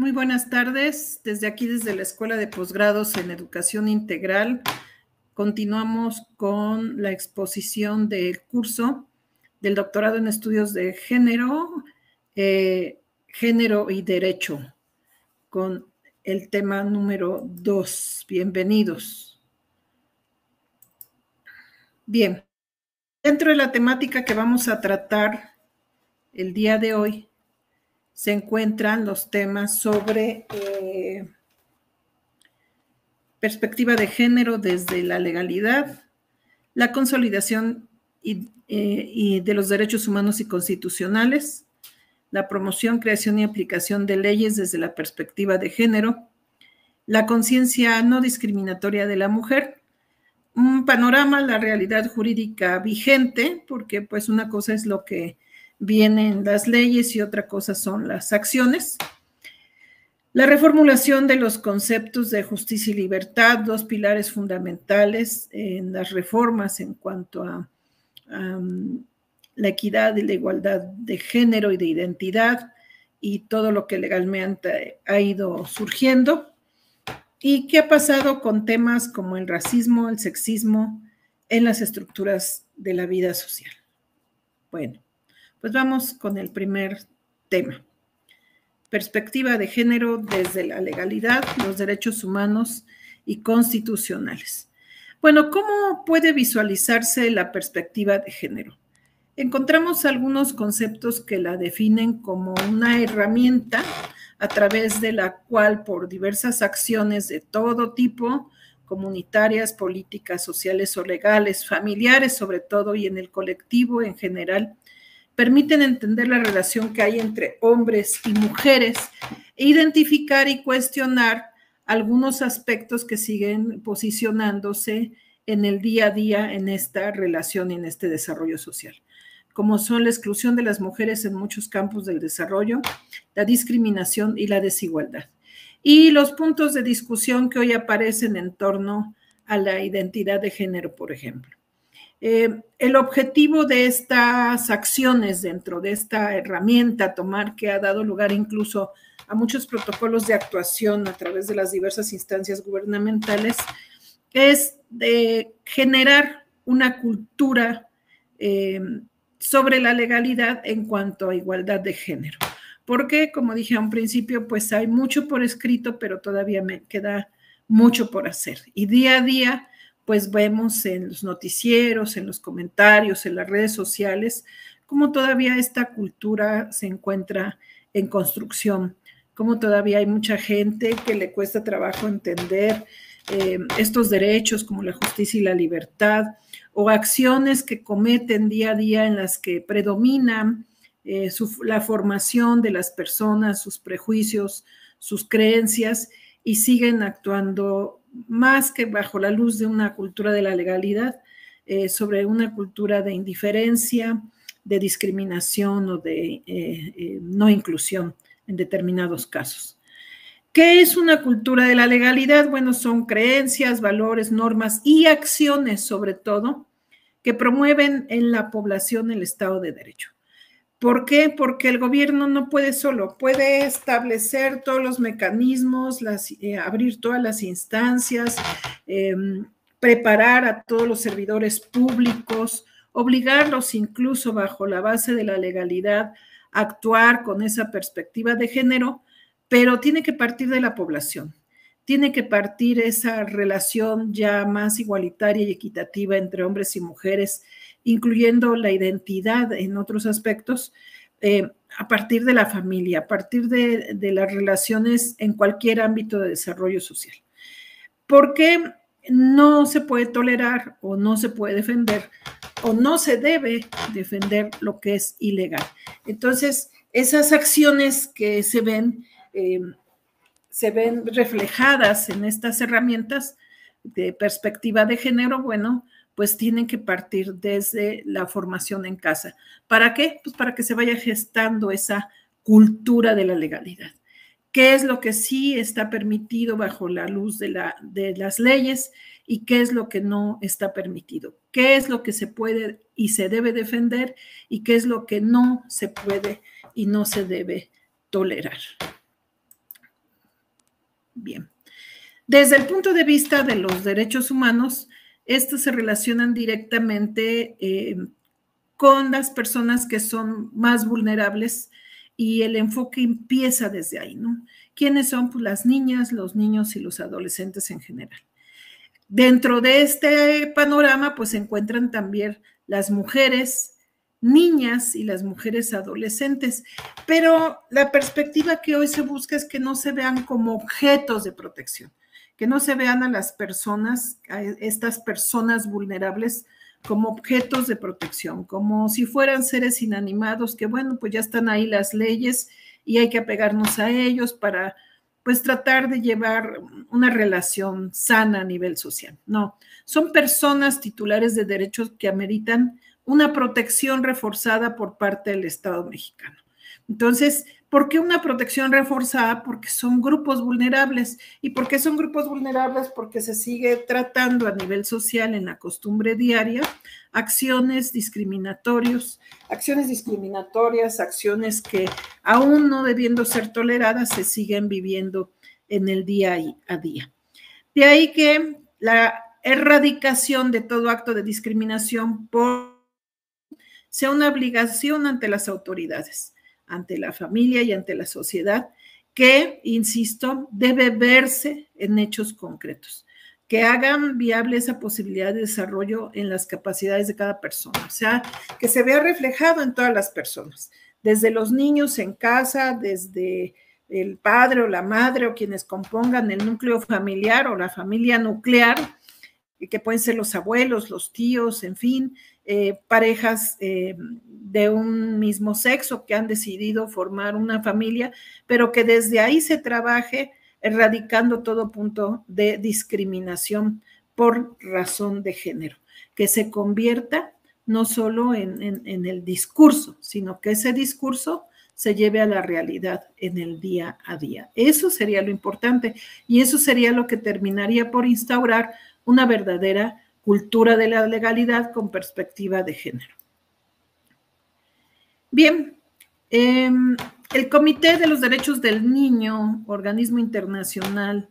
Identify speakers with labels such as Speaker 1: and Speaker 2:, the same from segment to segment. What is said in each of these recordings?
Speaker 1: Muy buenas tardes. Desde aquí, desde la Escuela de Posgrados en Educación Integral, continuamos con la exposición del curso del doctorado en estudios de género, género y derecho, con el tema número 2. Bienvenidos. Bien, dentro de la temática que vamos a tratar el día de hoy, se encuentran los temas sobre perspectiva de género desde la legalidad, la consolidación y de los derechos humanos y constitucionales, la promoción, creación y aplicación de leyes desde la perspectiva de género, la conciencia no discriminatoria de la mujer, un panorama, la realidad jurídica vigente, porque pues una cosa es lo que viene en las leyes y otra cosa son las acciones. La reformulación de los conceptos de justicia y libertad, dos pilares fundamentales en las reformas en cuanto a la equidad y la igualdad de género y de identidad y todo lo que legalmente ha ido surgiendo. ¿Y qué ha pasado con temas como el racismo, el sexismo en las estructuras de la vida social? Bueno, pues vamos con el primer tema. Perspectiva de género desde la legalidad, los derechos humanos y constitucionales. Bueno, ¿cómo puede visualizarse la perspectiva de género? Encontramos algunos conceptos que la definen como una herramienta a través de la cual, por diversas acciones de todo tipo, comunitarias, políticas, sociales o legales, familiares sobre todo y en el colectivo en general, permiten entender la relación que hay entre hombres y mujeres e identificar y cuestionar algunos aspectos que siguen posicionándose en el día a día en esta relación y en este desarrollo social, como son la exclusión de las mujeres en muchos campos del desarrollo, la discriminación y la desigualdad. Y los puntos de discusión que hoy aparecen en torno a la identidad de género, por ejemplo. El objetivo de estas acciones dentro de esta herramienta tomar que ha dado lugar incluso a muchos protocolos de actuación a través de las diversas instancias gubernamentales es de generar una cultura sobre la legalidad en cuanto a igualdad de género. Porque, como dije a un principio, pues hay mucho por escrito, pero todavía me queda mucho por hacer. Y día a día pues vemos en los noticieros, en los comentarios, en las redes sociales, cómo todavía esta cultura se encuentra en construcción, cómo todavía hay mucha gente que le cuesta trabajo entender estos derechos como la justicia y la libertad, o acciones que cometen día a día en las que predominan la formación de las personas, sus prejuicios, sus creencias, y siguen actuando más que bajo la luz de una cultura de la legalidad, sobre una cultura de indiferencia, de discriminación o de no inclusión en determinados casos. ¿Qué es una cultura de la legalidad? Bueno, son creencias, valores, normas y acciones, sobre todo, que promueven en la población el Estado de Derecho. ¿Por qué? Porque el gobierno no puede solo, puede establecer todos los mecanismos, abrir todas las instancias, preparar a todos los servidores públicos, obligarlos incluso bajo la base de la legalidad a actuar con esa perspectiva de género, pero tiene que partir de la población, tiene que partir esa relación ya más igualitaria y equitativa entre hombres y mujeres, incluyendo la identidad en otros aspectos, a partir de la familia, a partir de las relaciones en cualquier ámbito de desarrollo social. Porque no se puede tolerar o no se puede defender o no se debe defender lo que es ilegal. Entonces, esas acciones que se ven reflejadas en estas herramientas de perspectiva de género, bueno, pues tienen que partir desde la formación en casa. ¿Para qué? Pues para que se vaya gestando esa cultura de la legalidad. ¿Qué es lo que sí está permitido bajo la luz de las leyes y qué es lo que no está permitido? ¿Qué es lo que se puede y se debe defender y qué es lo que no se puede y no se debe tolerar? Bien. Desde el punto de vista de los derechos humanos, estos se relacionan directamente con las personas que son más vulnerables y el enfoque empieza desde ahí, ¿no? ¿Quiénes son? Pues las niñas, los niños y los adolescentes en general. Dentro de este panorama, pues se encuentran también las mujeres, niñas y las mujeres adolescentes, pero la perspectiva que hoy se busca es que no se vean como objetos de protección, que no se vean a las personas, a estas personas vulnerables, como objetos de protección, como si fueran seres inanimados, que bueno, pues ya están ahí las leyes y hay que apegarnos a ellos para pues tratar de llevar una relación sana a nivel social. No, son personas titulares de derechos que ameritan una protección reforzada por parte del Estado mexicano. Entonces, ¿por qué una protección reforzada? Porque son grupos vulnerables. ¿Y por qué son grupos vulnerables? Porque se sigue tratando a nivel social en la costumbre diaria acciones discriminatorias, acciones que aún no debiendo ser toleradas se siguen viviendo en el día a día. De ahí que la erradicación de todo acto de discriminación sea una obligación ante las autoridades, ante la familia y ante la sociedad, que, insisto, debe verse en hechos concretos, que hagan viable esa posibilidad de desarrollo en las capacidades de cada persona, o sea, que se vea reflejado en todas las personas, desde los niños en casa, desde el padre o la madre o quienes compongan el núcleo familiar o la familia nuclear, que pueden ser los abuelos, los tíos, en fin, parejas de un mismo sexo que han decidido formar una familia, pero que desde ahí se trabaje erradicando todo punto de discriminación por razón de género, que se convierta no solo en el discurso, sino que ese discurso se lleve a la realidad en el día a día. Eso sería lo importante y eso sería lo que terminaría por instaurar una verdadera cultura de la legalidad con perspectiva de género. Bien, el Comité de los Derechos del Niño, organismo internacional,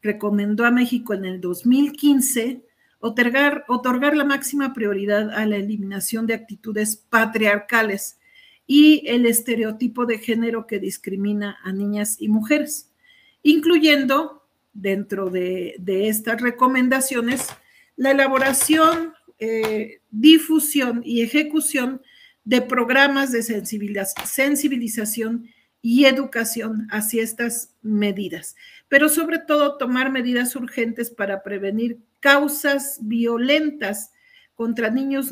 Speaker 1: recomendó a México en el 2015 otorgar la máxima prioridad a la eliminación de actitudes patriarcales y el estereotipo de género que discrimina a niñas y mujeres, incluyendo dentro de estas recomendaciones la elaboración, difusión y ejecución de programas de sensibilización y educación hacia estas medidas, pero sobre todo tomar medidas urgentes para prevenir causas violentas contra niños,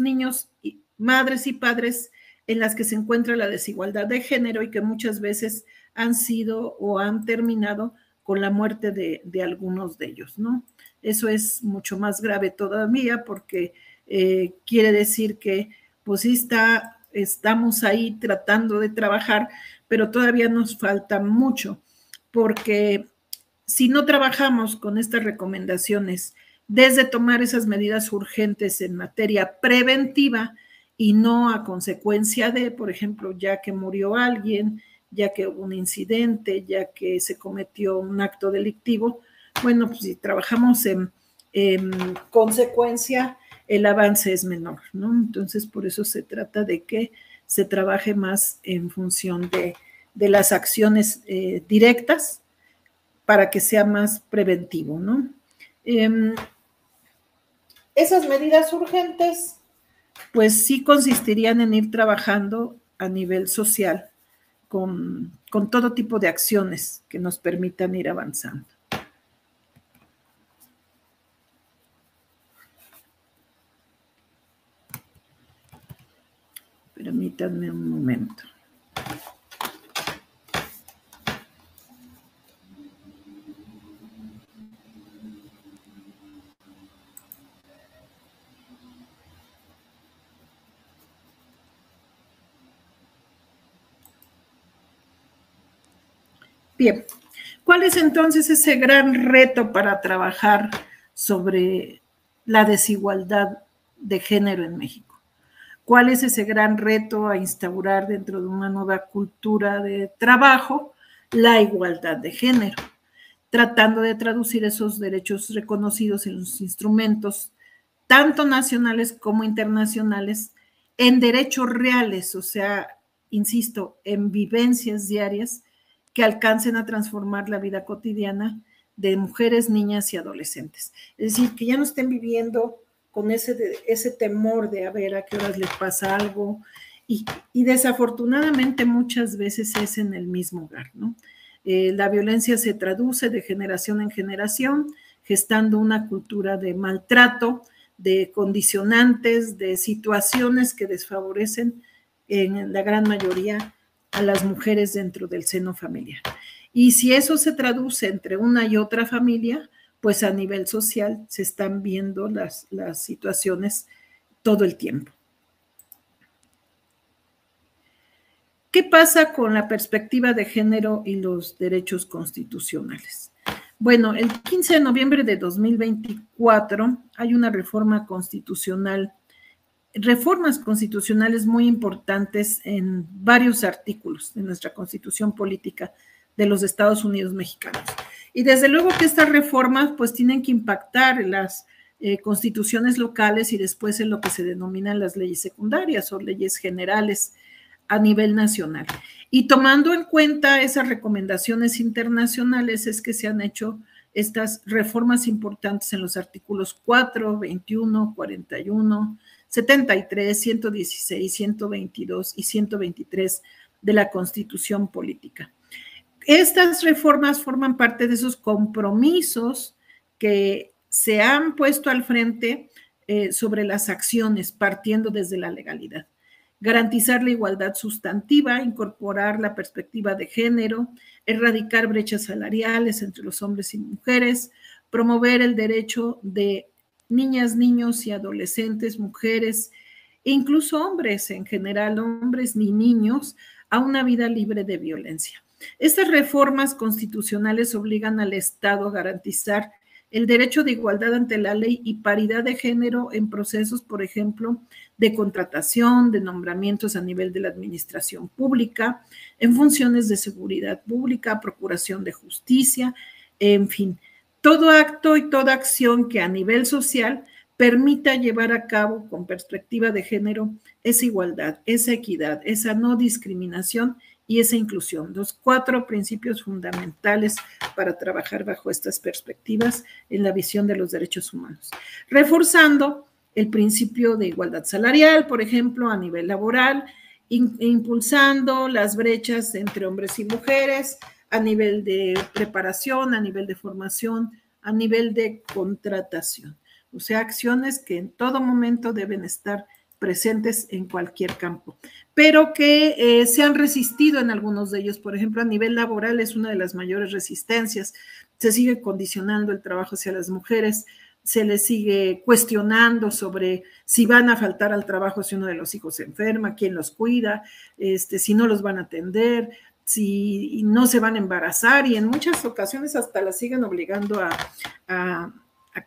Speaker 1: madres y padres en las que se encuentra la desigualdad de género y que muchas veces han sido o han terminado con la muerte de algunos de ellos, ¿no? Eso es mucho más grave todavía porque quiere decir que pues sí estamos ahí tratando de trabajar, pero todavía nos falta mucho, porque si no trabajamos con estas recomendaciones desde tomar esas medidas urgentes en materia preventiva y no a consecuencia de, por ejemplo, ya que murió alguien, ya que hubo un incidente, ya que se cometió un acto delictivo, bueno, pues si trabajamos en consecuencia, el avance es menor, ¿no? Entonces, por eso se trata de que se trabaje más en función de las acciones directas para que sea más preventivo, ¿no? Esas medidas urgentes, pues sí consistirían en ir trabajando a nivel social con todo tipo de acciones que nos permitan ir avanzando. Permítanme un momento. Bien, ¿cuál es entonces ese gran reto para trabajar sobre la desigualdad de género en México? ¿Cuál es ese gran reto a instaurar dentro de una nueva cultura de trabajo? La igualdad de género. tratando de traducir esos derechos reconocidos en los instrumentos, tanto nacionales como internacionales, en derechos reales, o sea, insisto, en vivencias diarias que alcancen a transformar la vida cotidiana de mujeres, niñas y adolescentes. Es decir, que ya no estén viviendo con ese temor de a ver a qué horas les pasa algo, y desafortunadamente muchas veces es en el mismo hogar, ¿no? La violencia se traduce de generación en generación, gestando una cultura de maltrato, de condicionantes, de situaciones que desfavorecen en la gran mayoría a las mujeres dentro del seno familiar. Y si eso se traduce entre una y otra familia, pues a nivel social se están viendo las situaciones todo el tiempo. ¿Qué pasa con la perspectiva de género y los derechos constitucionales? Bueno, el 15 de noviembre de 2024 hay una reformas constitucionales muy importantes en varios artículos de nuestra Constitución Política de los Estados Unidos mexicanos. Y desde luego que estas reformas pues tienen que impactar en las constituciones locales y después en lo que se denominan las leyes secundarias o leyes generales a nivel nacional. Y tomando en cuenta esas recomendaciones internacionales es que se han hecho estas reformas importantes en los artículos 4, 21, 41, 73, 116, 122 y 123 de la Constitución Política. Estas reformas forman parte de esos compromisos que se han puesto al frente sobre las acciones, partiendo desde la legalidad. Garantizar la igualdad sustantiva, incorporar la perspectiva de género, erradicar brechas salariales entre los hombres y mujeres, promover el derecho de niñas, niños y adolescentes, mujeres, e incluso hombres en general, hombres ni niños, a una vida libre de violencia. Estas reformas constitucionales obligan al Estado a garantizar el derecho de igualdad ante la ley y paridad de género en procesos, por ejemplo, de contratación, de nombramientos a nivel de la administración pública, en funciones de seguridad pública, procuración de justicia, en fin, todo acto y toda acción que a nivel social permita llevar a cabo con perspectiva de género esa igualdad, esa equidad, esa no discriminación y esa inclusión, los 4 principios fundamentales para trabajar bajo estas perspectivas en la visión de los derechos humanos. Reforzando el principio de igualdad salarial, por ejemplo, a nivel laboral, impulsando las brechas entre hombres y mujeres, a nivel de preparación, a nivel de formación, a nivel de contratación. O sea, acciones que en todo momento deben estar presentes en cualquier campo, pero que se han resistido en algunos de ellos. Por ejemplo, a nivel laboral es una de las mayores resistencias. Se sigue condicionando el trabajo hacia las mujeres, se les sigue cuestionando sobre si van a faltar al trabajo si uno de los hijos se enferma, quién los cuida, si no los van a atender, si no se van a embarazar, y en muchas ocasiones hasta las siguen obligando a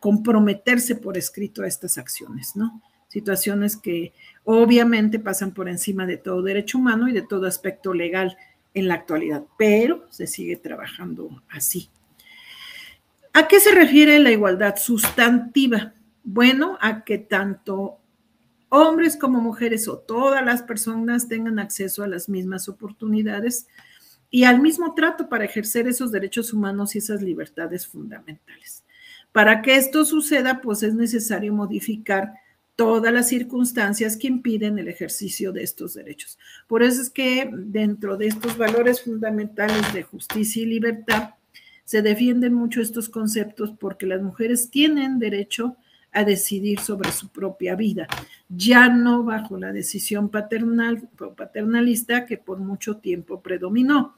Speaker 1: comprometerse por escrito a estas acciones, ¿no? Situaciones que obviamente pasan por encima de todo derecho humano y de todo aspecto legal en la actualidad, pero se sigue trabajando así. ¿A qué se refiere la igualdad sustantiva? Bueno, a que tanto hombres como mujeres o todas las personas tengan acceso a las mismas oportunidades y al mismo trato para ejercer esos derechos humanos y esas libertades fundamentales. Para que esto suceda, pues es necesario modificar todas las circunstancias que impiden el ejercicio de estos derechos. Por eso es que dentro de estos valores fundamentales de justicia y libertad se defienden mucho estos conceptos porque las mujeres tienen derecho a decidir sobre su propia vida, ya no bajo la decisión paternalista que por mucho tiempo predominó.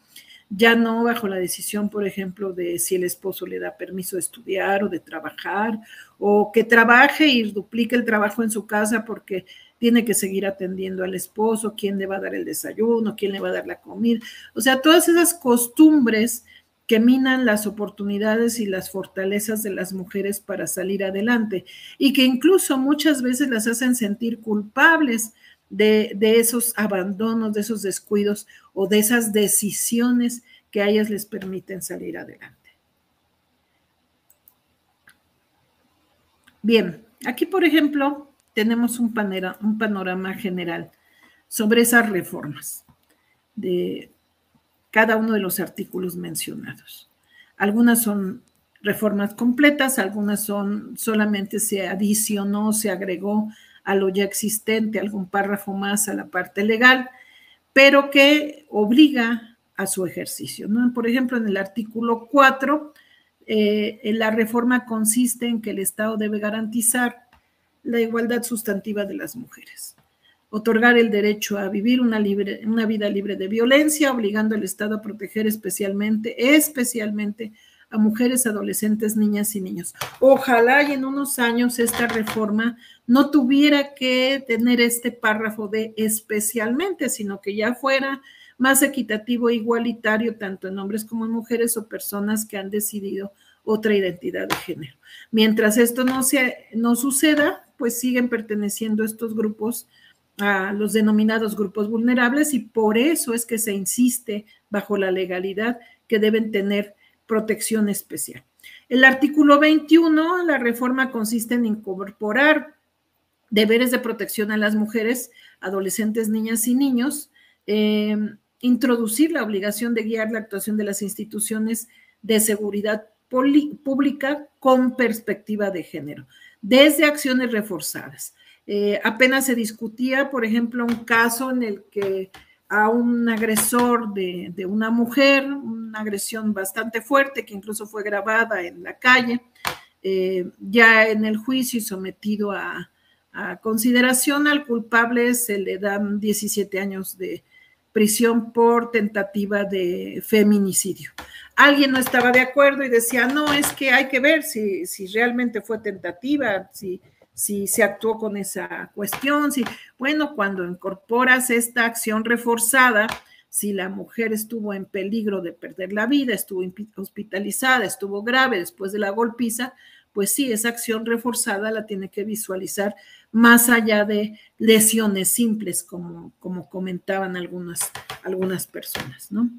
Speaker 1: Ya no bajo la decisión, por ejemplo, de si el esposo le da permiso de estudiar o de trabajar, o que trabaje y duplique el trabajo en su casa porque tiene que seguir atendiendo al esposo, quién le va a dar el desayuno, quién le va a dar la comida. O sea, todas esas costumbres que minan las oportunidades y las fortalezas de las mujeres para salir adelante y que incluso muchas veces las hacen sentir culpables de esos abandonos, de esos descuidos o de esas decisiones que a ellas les permiten salir adelante. Bien, aquí, por ejemplo, tenemos un panorama general sobre esas reformas de cada uno de los artículos mencionados. Algunas son reformas completas, algunas son solamente se adicionó, se agregó a lo ya existente algún párrafo más a la parte legal, pero que obliga a su ejercicio, ¿no? Por ejemplo, en el artículo 4, la reforma consiste en que el Estado debe garantizar la igualdad sustantiva de las mujeres, otorgar el derecho a vivir una vida libre de violencia, obligando al Estado a proteger especialmente a mujeres, adolescentes, niñas y niños. Ojalá y en unos años esta reforma no tuviera que tener este párrafo de especialmente, sino que ya fuera más equitativo e igualitario tanto en hombres como en mujeres o personas que han decidido otra identidad de género. Mientras esto no suceda, pues siguen perteneciendo estos grupos a los denominados grupos vulnerables, y por eso es que se insiste bajo la legalidad que deben tener protección especial. El artículo 21, la reforma consiste en incorporar deberes de protección a las mujeres, adolescentes, niñas y niños, introducir la obligación de guiar la actuación de las instituciones de seguridad pública con perspectiva de género, desde acciones reforzadas. Apenas se discutía, por ejemplo, un caso en el que a un agresor de una mujer, una agresión bastante fuerte que incluso fue grabada en la calle, ya en el juicio y sometido a consideración, al culpable se le dan 17 años de prisión por tentativa de feminicidio. Alguien no estaba de acuerdo y decía, no, es que hay que ver si realmente fue tentativa, si se actuó con esa cuestión. Bueno, cuando incorporas esta acción reforzada, si la mujer estuvo en peligro de perder la vida, estuvo hospitalizada, estuvo grave después de la golpiza, pues sí, esa acción reforzada la tiene que visualizar más allá de lesiones simples, como comentaban algunas personas, ¿no?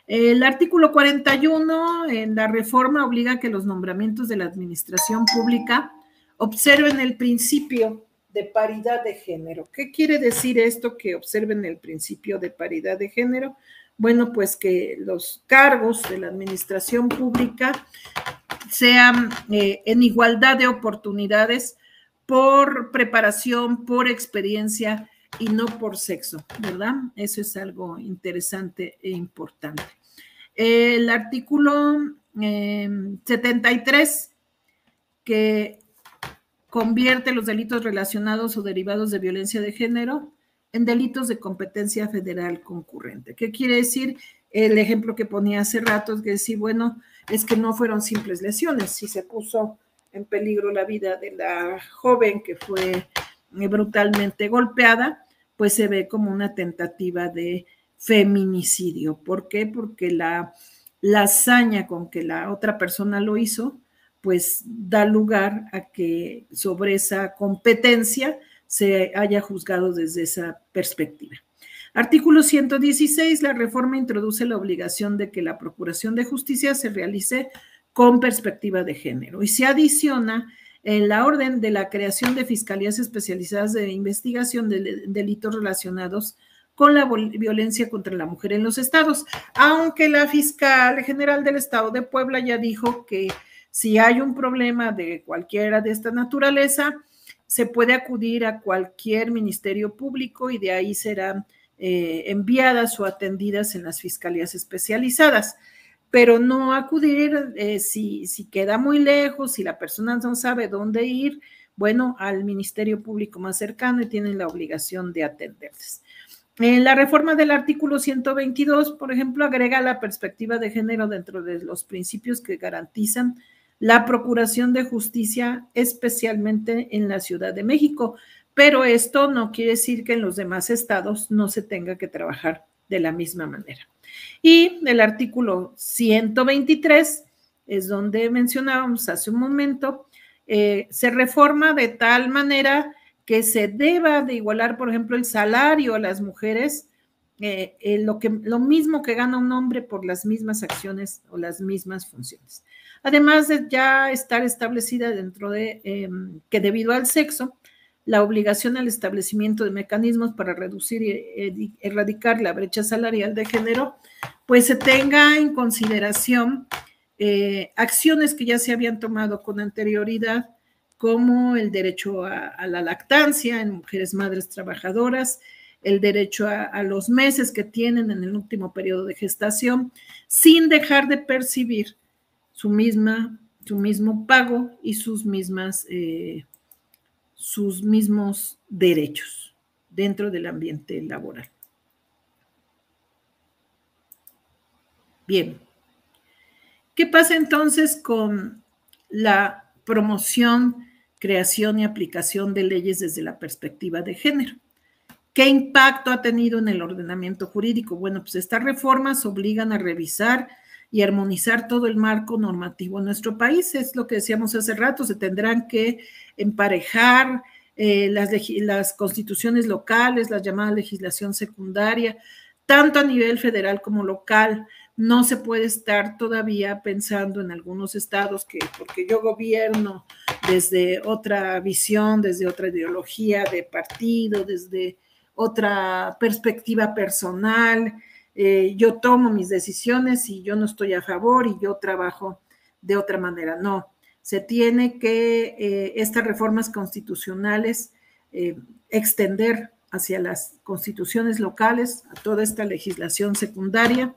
Speaker 1: El artículo 41 en la reforma obliga a que los nombramientos de la administración pública observen el principio de paridad de género. ¿Qué quiere decir esto, que observen el principio de paridad de género? Bueno, pues que los cargos de la administración pública sean en igualdad de oportunidades por preparación, por experiencia y no por sexo, ¿verdad? Eso es algo interesante e importante. El artículo 73, que convierte los delitos relacionados o derivados de violencia de género en delitos de competencia federal concurrente. ¿Qué quiere decir? El ejemplo que ponía hace rato es que decir, bueno, es que no fueron simples lesiones, si se puso en peligro la vida de la joven que fue brutalmente golpeada, pues se ve como una tentativa de feminicidio. ¿Por qué? Porque la hazaña con que la otra persona lo hizo, pues da lugar a que sobre esa competencia se haya juzgado desde esa perspectiva. Artículo 116, la reforma introduce la obligación de que la procuración de justicia se realice con perspectiva de género y se adiciona en la orden de la creación de fiscalías especializadas de investigación de delitos relacionados con la violencia contra la mujer en los estados, aunque la fiscal general del estado de Puebla ya dijo que si hay un problema de cualquiera de esta naturaleza, se puede acudir a cualquier ministerio público y de ahí serán enviadas o atendidas en las fiscalías especializadas, pero no acudir si queda muy lejos, si la persona no sabe dónde ir, bueno, al ministerio público más cercano y tienen la obligación de atenderles. La reforma del artículo 122, por ejemplo, agrega la perspectiva de género dentro de los principios que garantizan la procuración de justicia, especialmente en la Ciudad de México, pero esto no quiere decir que en los demás estados no se tenga que trabajar de la misma manera. Y el artículo 123 es donde mencionábamos hace un momento, se reforma de tal manera que se deba de igualar, por ejemplo, el salario a las mujeres lo mismo que gana un hombre por las mismas acciones o las mismas funciones. Además de ya estar establecida dentro de que debido al sexo, la obligación al establecimiento de mecanismos para reducir y erradicar la brecha salarial de género, pues se tenga en consideración acciones que ya se habían tomado con anterioridad, como el derecho a la lactancia en mujeres madres trabajadoras, el derecho a los meses que tienen en el último periodo de gestación, sin dejar de percibir su mismo pago y sus mismos derechos dentro del ambiente laboral. Bien, ¿qué pasa entonces con la promoción, creación y aplicación de leyes desde la perspectiva de género? ¿Qué impacto ha tenido en el ordenamiento jurídico? Bueno, pues estas reformas obligan a revisar y armonizar todo el marco normativo en nuestro país. Es lo que decíamos hace rato, se tendrán que emparejar las constituciones locales, la llamada legislación secundaria, tanto a nivel federal como local. No se puede estar todavía pensando en algunos estados que, porque yo gobierno desde otra visión, desde otra ideología de partido, desde otra perspectiva personal, yo tomo mis decisiones y yo no estoy a favor y yo trabajo de otra manera. No, se tiene que estas reformas constitucionales extender hacia las constituciones locales, a toda esta legislación secundaria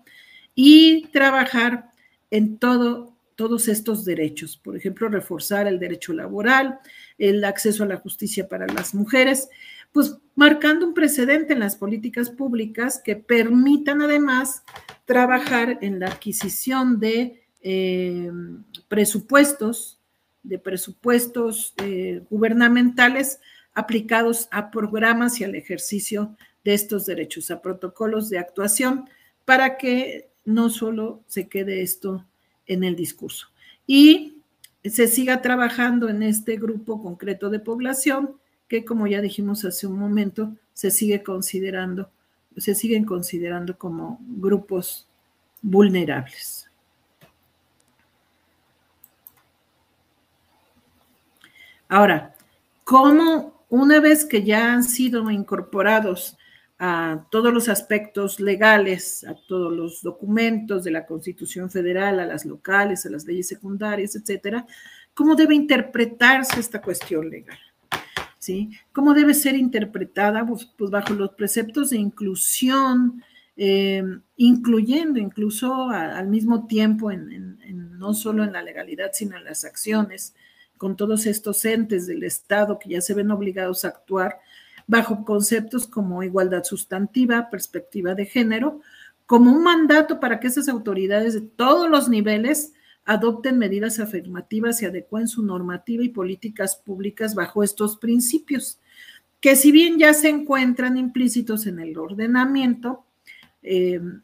Speaker 1: y trabajar en todos estos derechos. Por ejemplo, reforzar el derecho laboral, el acceso a la justicia para las mujeres, pues marcando un precedente en las políticas públicas que permitan además trabajar en la adquisición de presupuestos gubernamentales aplicados a programas y al ejercicio de estos derechos, a protocolos de actuación, para que no solo se quede esto en el discurso. Y se siga trabajando en este grupo concreto de población que, como ya dijimos hace un momento, se siguen considerando como grupos vulnerables. Ahora, ¿cómo una vez que ya han sido incorporados a todos los aspectos legales, a todos los documentos de la Constitución Federal, a las locales, a las leyes secundarias, etcétera, cómo debe interpretarse esta cuestión legal? ¿Sí? ¿Cómo debe ser interpretada? Pues bajo los preceptos de inclusión, incluyendo incluso al mismo tiempo no solo en la legalidad, sino en las acciones, con todos estos entes del Estado que ya se ven obligados a actuar bajo conceptos como igualdad sustantiva, perspectiva de género, como un mandato para que esas autoridades de todos los niveles adopten medidas afirmativas y adecúen su normativa y políticas públicas bajo estos principios, que si bien ya se encuentran implícitos en el ordenamiento,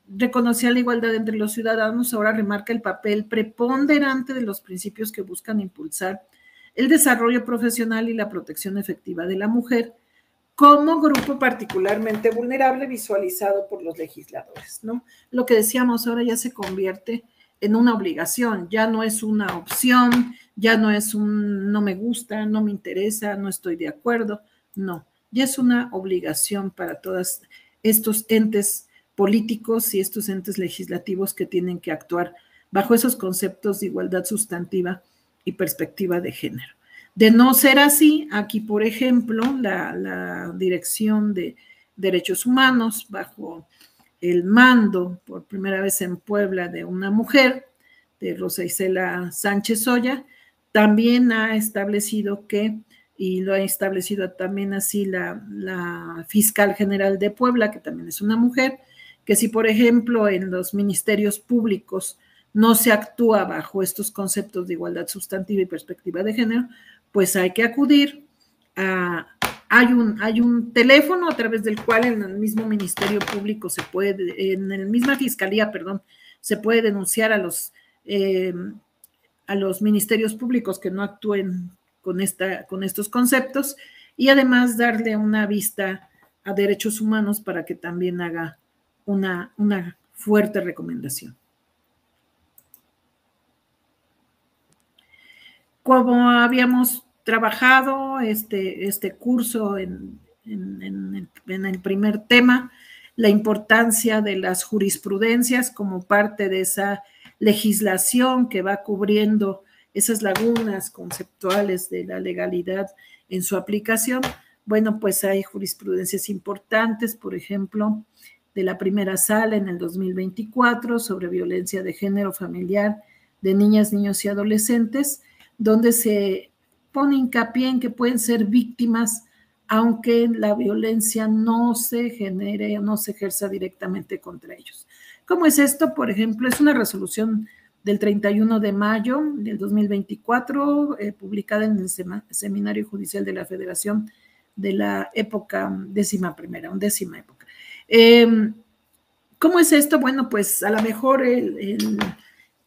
Speaker 1: reconocer la igualdad entre los ciudadanos, ahora remarca el papel preponderante de los principios que buscan impulsar el desarrollo profesional y la protección efectiva de la mujer como grupo particularmente vulnerable visualizado por los legisladores, ¿no? Lo que decíamos ahora ya se convierte en una obligación, ya no es una opción, ya no es un no me gusta, no me interesa, no estoy de acuerdo, no, ya es una obligación para todos estos entes políticos y estos entes legislativos que tienen que actuar bajo esos conceptos de igualdad sustantiva y perspectiva de género. De no ser así, aquí, por ejemplo, la Dirección de Derechos Humanos, bajo el mando, por primera vez en Puebla, de una mujer, de Rosa Isela Sánchez Oya, también ha establecido que, y lo ha establecido también así la Fiscal General de Puebla, que también es una mujer, que si, por ejemplo, en los ministerios públicos no se actúa bajo estos conceptos de igualdad sustantiva y perspectiva de género, pues hay que acudir a... Hay un teléfono a través del cual en el mismo Ministerio Público en la misma Fiscalía, se puede denunciar a los ministerios públicos que no actúen con estos conceptos y además darle una vista a derechos humanos para que también haga una fuerte recomendación. Como habíamos trabajado este curso en el primer tema, la importancia de las jurisprudencias como parte de esa legislación que va cubriendo esas lagunas conceptuales de la legalidad en su aplicación. Bueno, pues hay jurisprudencias importantes, por ejemplo, de la primera sala en el 2024 sobre violencia de género familiar de niñas, niños y adolescentes, donde se pone hincapié en que pueden ser víctimas aunque la violencia no se genere o no se ejerza directamente contra ellos. ¿Cómo es esto? Por ejemplo, es una resolución del 31 de mayo del 2024, publicada en el Seminario Judicial de la Federación de la época undécima época. ¿Cómo es esto? Bueno, pues a lo mejor el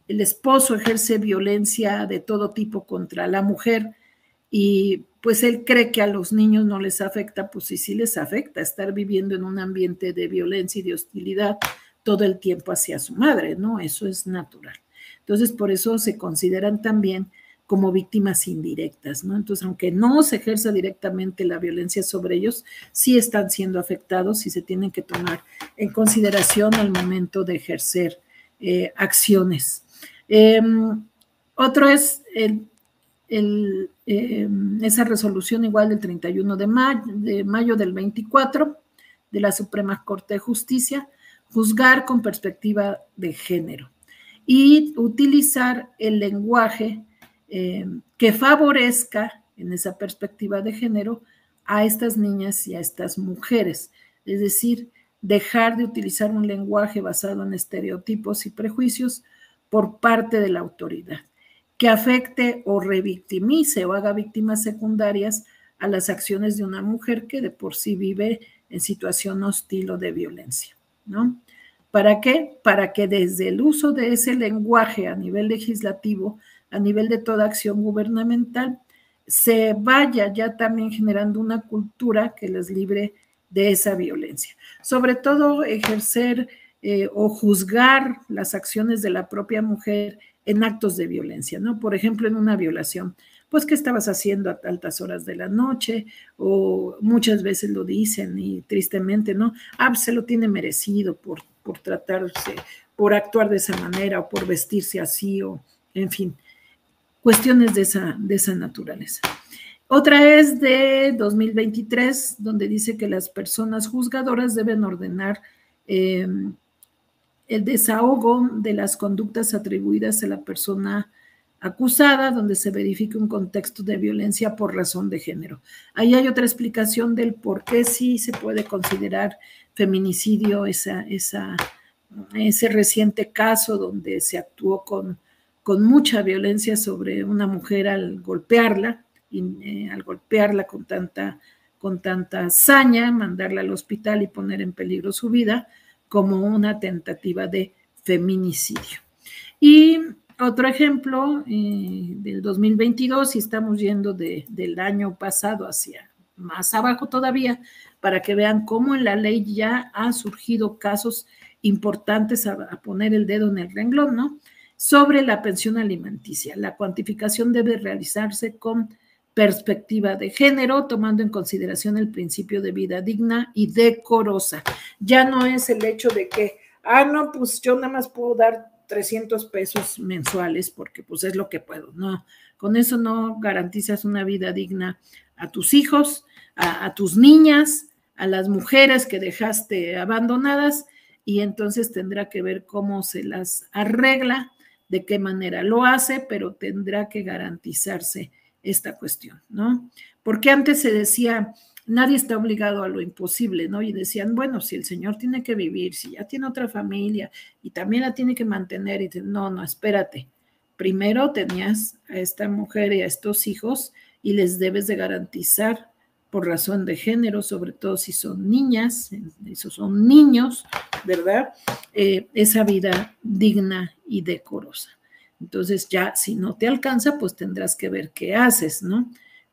Speaker 1: esposo ejerce violencia de todo tipo contra la mujer y pues él cree que a los niños no les afecta, pues sí les afecta estar viviendo en un ambiente de violencia y de hostilidad todo el tiempo hacia su madre, ¿no? Eso es natural. Entonces, por eso se consideran también como víctimas indirectas, ¿no? Entonces, aunque no se ejerza directamente la violencia sobre ellos, sí están siendo afectados y se tienen que tomar en consideración al momento de ejercer acciones. Otro es esa resolución igual del 31 de mayo del 24 de la Suprema Corte de Justicia, juzgar con perspectiva de género y utilizar el lenguaje que favorezca en esa perspectiva de género a estas niñas y a estas mujeres, es decir, dejar de utilizar un lenguaje basado en estereotipos y prejuicios por parte de la autoridad, que afecte o revictimice o haga víctimas secundarias a las acciones de una mujer que de por sí vive en situación hostil o de violencia, ¿no? ¿Para qué? Para que desde el uso de ese lenguaje a nivel legislativo, a nivel de toda acción gubernamental, se vaya ya también generando una cultura que les libre de esa violencia. Sobre todo ejercer o juzgar las acciones de la propia mujer en actos de violencia, ¿no? Por ejemplo, en una violación, pues, ¿qué estabas haciendo a altas horas de la noche? O muchas veces lo dicen y tristemente, ¿no? Ah, pues se lo tiene merecido por tratarse, por actuar de esa manera o por vestirse así o, en fin, cuestiones de esa naturaleza. Otra es de 2023, donde dice que las personas juzgadoras deben ordenar el desahogo de las conductas atribuidas a la persona acusada, donde se verifique un contexto de violencia por razón de género. Ahí hay otra explicación del por qué sí se puede considerar feminicidio ese reciente caso donde se actuó con mucha violencia sobre una mujer al golpearla con tanta hazaña, mandarla al hospital y poner en peligro su vida, como una tentativa de feminicidio. Y otro ejemplo del 2022, y estamos yendo del año pasado hacia más abajo todavía, para que vean cómo en la ley ya han surgido casos importantes a poner el dedo en el renglón, ¿no? Sobre la pensión alimenticia. La cuantificación debe realizarse con perspectiva de género, tomando en consideración el principio de vida digna y decorosa. Ya no es el hecho de que, no, pues yo nada más puedo dar 300 pesos mensuales porque pues es lo que puedo. No, con eso no garantizas una vida digna a tus hijos, a tus niñas, a las mujeres que dejaste abandonadas, y entonces tendrá que ver cómo se las arregla, de qué manera lo hace, pero tendrá que garantizarse esta cuestión, ¿no? Porque antes se decía, nadie está obligado a lo imposible, ¿no? Y decían, bueno, si el señor tiene que vivir, si ya tiene otra familia y también la tiene que mantener, y dicen, no, espérate, primero tenías a esta mujer y a estos hijos y les debes de garantizar por razón de género, sobre todo si son niñas, esos son niños, ¿verdad? Esa vida digna y decorosa. Entonces ya si no te alcanza, pues tendrás que ver qué haces, ¿no?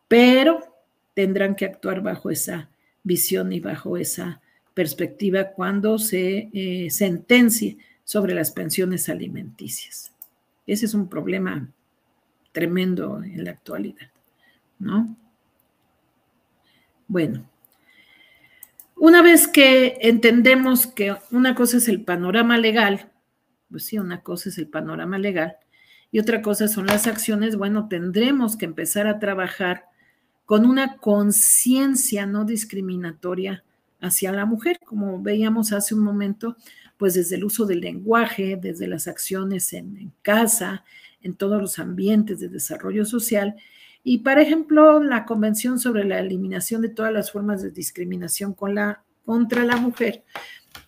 Speaker 1: Pero tendrán que actuar bajo esa visión y bajo esa perspectiva cuando se sentencie sobre las pensiones alimenticias. Ese es un problema tremendo en la actualidad, ¿no? Bueno, una vez que entendemos que una cosa es el panorama legal, pues sí, una cosa es el panorama legal y otra cosa son las acciones, bueno, tendremos que empezar a trabajar con una conciencia no discriminatoria hacia la mujer, como veíamos hace un momento, pues desde el uso del lenguaje, desde las acciones en casa, en todos los ambientes de desarrollo social. Y, por ejemplo, la Convención sobre la Eliminación de todas las formas de discriminación contra la mujer.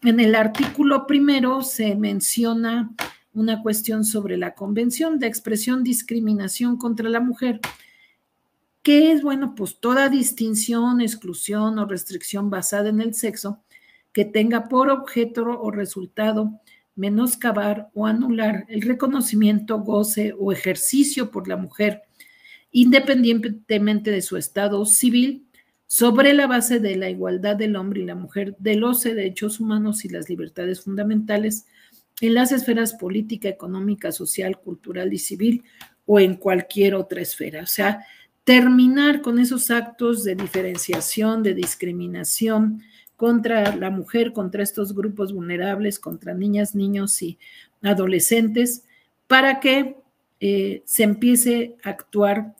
Speaker 1: En el artículo primero se menciona una cuestión sobre la Convención de Expresión Discriminación contra la Mujer, que es, bueno, pues toda distinción, exclusión o restricción basada en el sexo que tenga por objeto o resultado menoscabar o anular el reconocimiento, goce o ejercicio por la mujer, independientemente de su estado civil, sobre la base de la igualdad del hombre y la mujer, de los derechos humanos y las libertades fundamentales en las esferas política, económica, social, cultural y civil o en cualquier otra esfera. O sea, terminar con esos actos de diferenciación, de discriminación contra la mujer, contra estos grupos vulnerables, contra niñas, niños y adolescentes, para que se empiece a actuar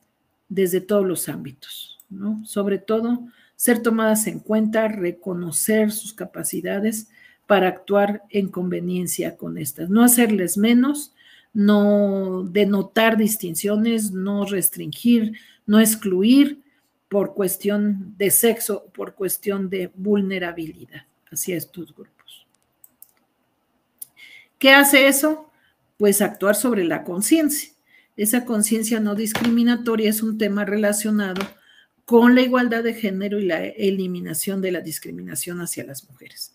Speaker 1: desde todos los ámbitos, ¿no? Sobre todo, ser tomadas en cuenta, reconocer sus capacidades para actuar en conveniencia con estas, no hacerles menos, no denotar distinciones, no restringir, no excluir por cuestión de sexo, por cuestión de vulnerabilidad hacia estos grupos. ¿Qué hace eso? Pues actuar sobre la conciencia. Esa conciencia no discriminatoria es un tema relacionado con la igualdad de género y la eliminación de la discriminación hacia las mujeres.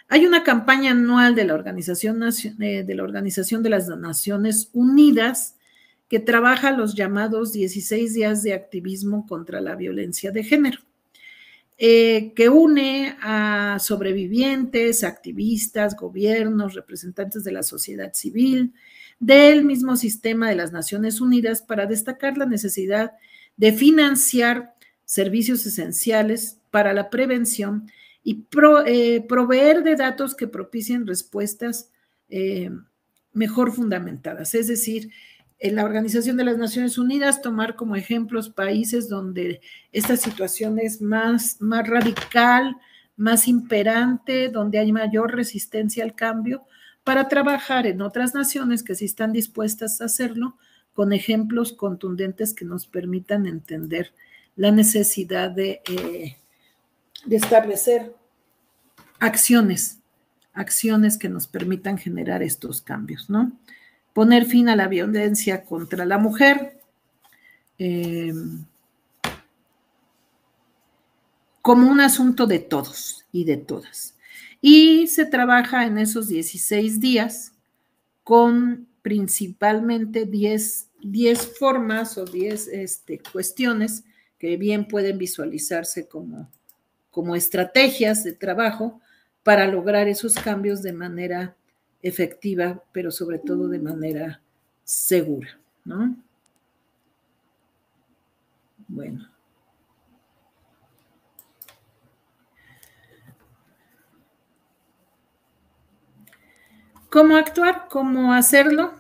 Speaker 1: Hay una campaña anual de la Organización de las Naciones Unidas que trabaja los llamados 16 días de activismo contra la violencia de género, que une a sobrevivientes, activistas, gobiernos, representantes de la sociedad civil, del mismo sistema de las Naciones Unidas, para destacar la necesidad de financiar servicios esenciales para la prevención y proveer de datos que propicien respuestas mejor fundamentadas. Es decir, en la Organización de las Naciones Unidas, tomar como ejemplos países donde esta situación es más radical, más imperante, donde hay mayor resistencia al cambio, para trabajar en otras naciones que sí están dispuestas a hacerlo, con ejemplos contundentes que nos permitan entender la necesidad de establecer acciones que nos permitan generar estos cambios, ¿no? Poner fin a la violencia contra la mujer, como un asunto de todos y de todas. Y se trabaja en esos 16 días con principalmente 10 formas o 10 cuestiones que bien pueden visualizarse como estrategias de trabajo para lograr esos cambios de manera efectiva, pero sobre todo de manera segura, ¿no? Bueno. ¿Cómo actuar? ¿Cómo hacerlo?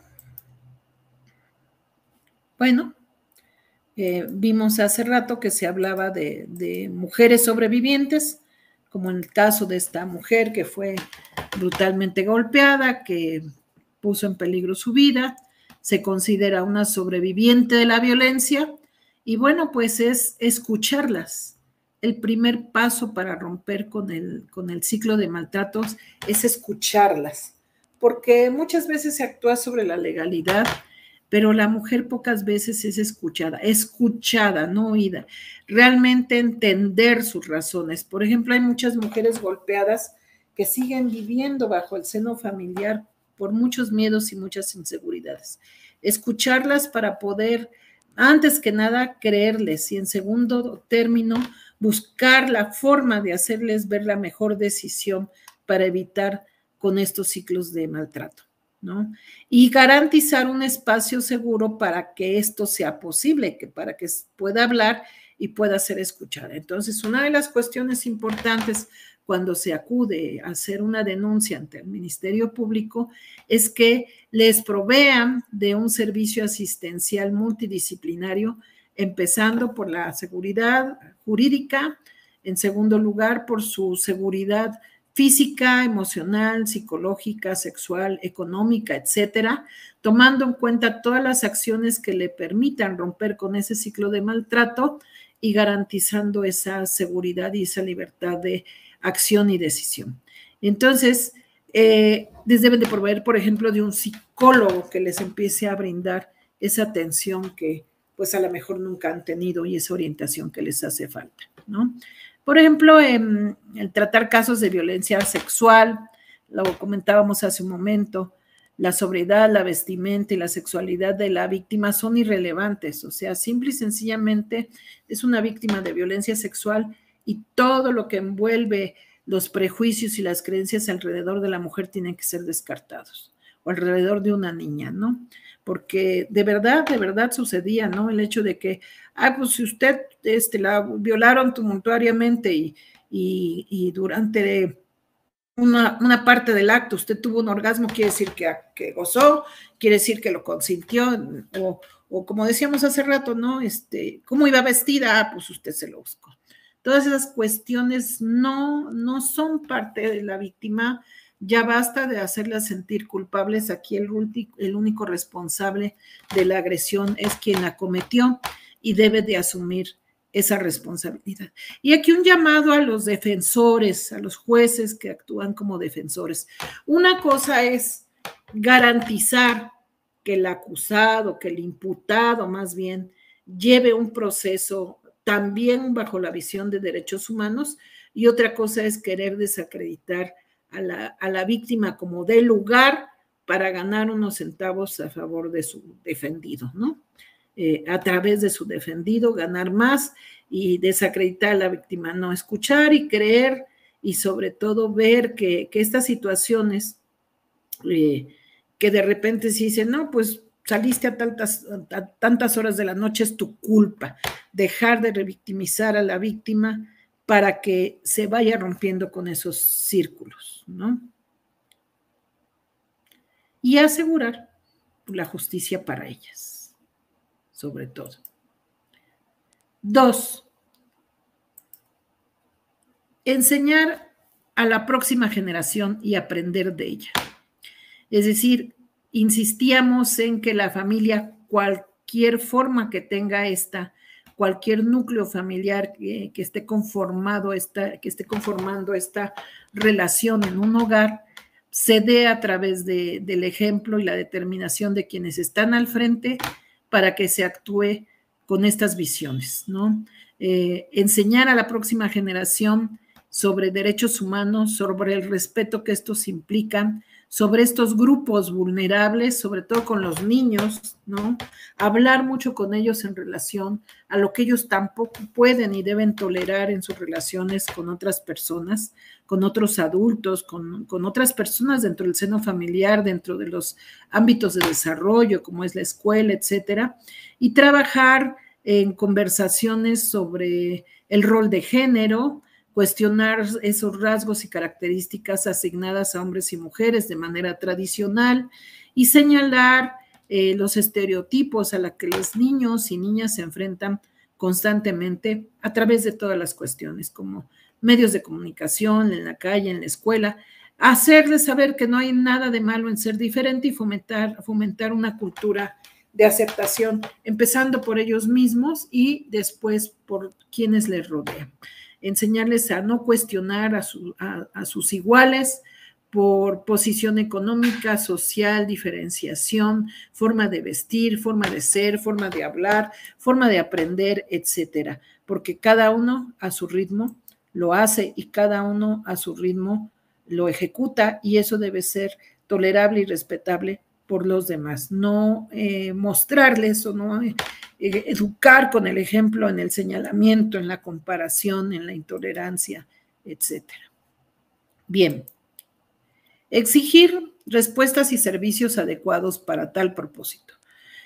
Speaker 1: Bueno, vimos hace rato que se hablaba de mujeres sobrevivientes, como en el caso de esta mujer que fue brutalmente golpeada, que puso en peligro su vida, se considera una sobreviviente de la violencia, y bueno, pues es escucharlas. El primer paso para romper con el ciclo de maltratos es escucharlas, porque muchas veces se actúa sobre la legalidad, pero la mujer pocas veces es escuchada, no oída. Realmente entender sus razones. Por ejemplo, hay muchas mujeres golpeadas que siguen viviendo bajo el seno familiar por muchos miedos y muchas inseguridades. Escucharlas para poder, antes que nada, creerles, y en segundo término, buscar la forma de hacerles ver la mejor decisión para evitar con estos ciclos de maltrato, ¿no? Y garantizar un espacio seguro para que esto sea posible, para que pueda hablar y pueda ser escuchada. Entonces, una de las cuestiones importantes cuando se acude a hacer una denuncia ante el Ministerio Público es que les provean de un servicio asistencial multidisciplinario, empezando por la seguridad jurídica, en segundo lugar, por su seguridad física, emocional, psicológica, sexual, económica, etcétera, tomando en cuenta todas las acciones que le permitan romper con ese ciclo de maltrato y garantizando esa seguridad y esa libertad de acción y decisión. Entonces, les deben de proveer, por ejemplo, de un psicólogo que les empiece a brindar esa atención que pues a lo mejor nunca han tenido y esa orientación que les hace falta, ¿no? Por ejemplo, el tratar casos de violencia sexual, lo comentábamos hace un momento, la sobriedad, la vestimenta y la sexualidad de la víctima son irrelevantes, o sea, simple y sencillamente es una víctima de violencia sexual y todo lo que envuelve los prejuicios y las creencias alrededor de la mujer tienen que ser descartados, o alrededor de una niña, ¿no? Porque de verdad sucedía, ¿no? El hecho de que, pues si usted la violaron tumultuariamente y durante una parte del acto usted tuvo un orgasmo, quiere decir que gozó, quiere decir que lo consintió, o como decíamos hace rato, ¿no? ¿Cómo iba vestida? Pues usted se lo buscó. Todas esas cuestiones no son parte de la víctima. Ya basta de hacerlas sentir culpables. Aquí el único responsable de la agresión es quien la cometió y debe de asumir esa responsabilidad. Y aquí un llamado a los defensores, a los jueces que actúan como defensores. Una cosa es garantizar que el acusado, que el imputado más bien, lleve un proceso también bajo la visión de derechos humanos, y otra cosa es querer desacreditar a la víctima como de lugar para ganar unos centavos a favor de su defendido, ¿no? A través de su defendido ganar más y desacreditar a la víctima, no escuchar y creer y sobre todo ver que estas situaciones que de repente se dicen, no, pues saliste a tantas horas de la noche, es tu culpa, dejar de revictimizar a la víctima para que se vaya rompiendo con esos círculos, ¿no? Y asegurar la justicia para ellas, sobre todo. 2, enseñar a la próxima generación y aprender de ella. Es decir, insistíamos en que la familia, cualquier forma que tenga cualquier núcleo familiar que esté conformando esta relación en un hogar, se dé a través del ejemplo y la determinación de quienes están al frente para que se actúe con estas visiones, ¿no? Enseñar a la próxima generación sobre derechos humanos, sobre el respeto que estos implican, sobre estos grupos vulnerables, sobre todo con los niños, ¿no? Hablar mucho con ellos en relación a lo que ellos tampoco pueden y deben tolerar en sus relaciones con otras personas, con otros adultos, con otras personas dentro del seno familiar, dentro de los ámbitos de desarrollo, como es la escuela, etcétera, y trabajar en conversaciones sobre el rol de género, cuestionar esos rasgos y características asignadas a hombres y mujeres de manera tradicional y señalar los estereotipos a los que los niños y niñas se enfrentan constantemente a través de todas las cuestiones, como medios de comunicación, en la calle, en la escuela, hacerles saber que no hay nada de malo en ser diferente y fomentar una cultura de aceptación, empezando por ellos mismos y después por quienes les rodean. Enseñarles a no cuestionar a sus iguales por posición económica, social, diferenciación, forma de vestir, forma de ser, forma de hablar, forma de aprender, etcétera, porque cada uno a su ritmo lo hace y cada uno a su ritmo lo ejecuta y eso debe ser tolerable y respetable por los demás, no mostrarles o no educar con el ejemplo, en el señalamiento, en la comparación, en la intolerancia, etcétera. Bien. Exigir respuestas y servicios adecuados para tal propósito.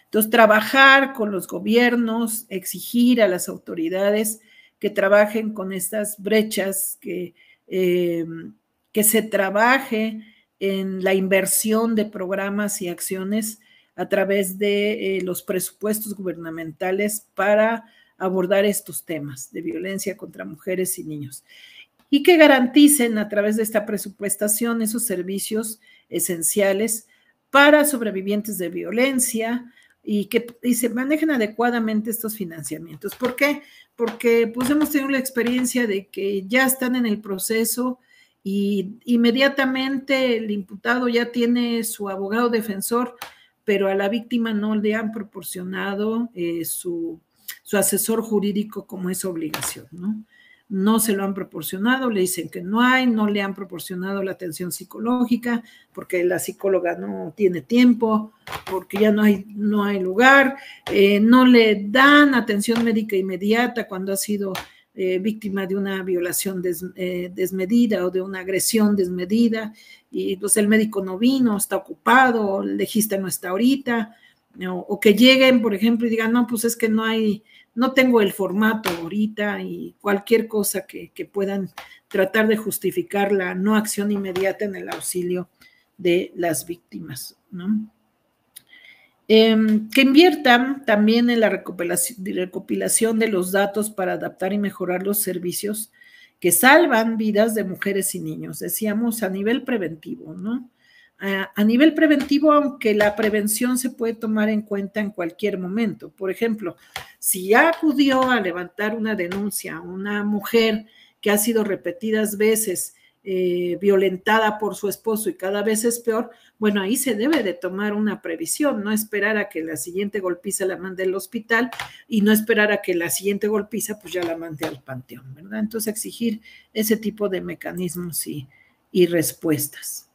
Speaker 1: Entonces, trabajar con los gobiernos, exigir a las autoridades que trabajen con estas brechas, que se trabaje en la inversión de programas y acciones a través de los presupuestos gubernamentales para abordar estos temas de violencia contra mujeres y niños, y que garanticen a través de esta presupuestación esos servicios esenciales para sobrevivientes de violencia y se manejen adecuadamente estos financiamientos. ¿Por qué? Porque pues hemos tenido la experiencia de que ya están en el proceso y inmediatamente el imputado ya tiene su abogado defensor, pero a la víctima no le han proporcionado su asesor jurídico como es obligación, ¿no? No se lo han proporcionado, le dicen que no hay, no le han proporcionado la atención psicológica porque la psicóloga no tiene tiempo, porque ya no hay lugar, no le dan atención médica inmediata cuando ha sido víctima de una violación desmedida o de una agresión desmedida, y pues el médico no vino, está ocupado, el legista no está ahorita, ¿no? O que lleguen, por ejemplo, y digan, no, pues es que no tengo el formato ahorita, y cualquier cosa que puedan tratar de justificar la no acción inmediata en el auxilio de las víctimas, ¿no? Que inviertan también en la recopilación de los datos para adaptar y mejorar los servicios que salvan vidas de mujeres y niños, decíamos a nivel preventivo, ¿no? A nivel preventivo, aunque la prevención se puede tomar en cuenta en cualquier momento. Por ejemplo, si ya acudió a levantar una denuncia una mujer que ha sido repetidas veces violentada por su esposo y cada vez es peor, bueno, ahí se debe de tomar una previsión, no esperar a que la siguiente golpiza la mande al hospital y no esperar a que la siguiente golpiza pues ya la mande al panteón, ¿verdad? Entonces exigir ese tipo de mecanismos y respuestas.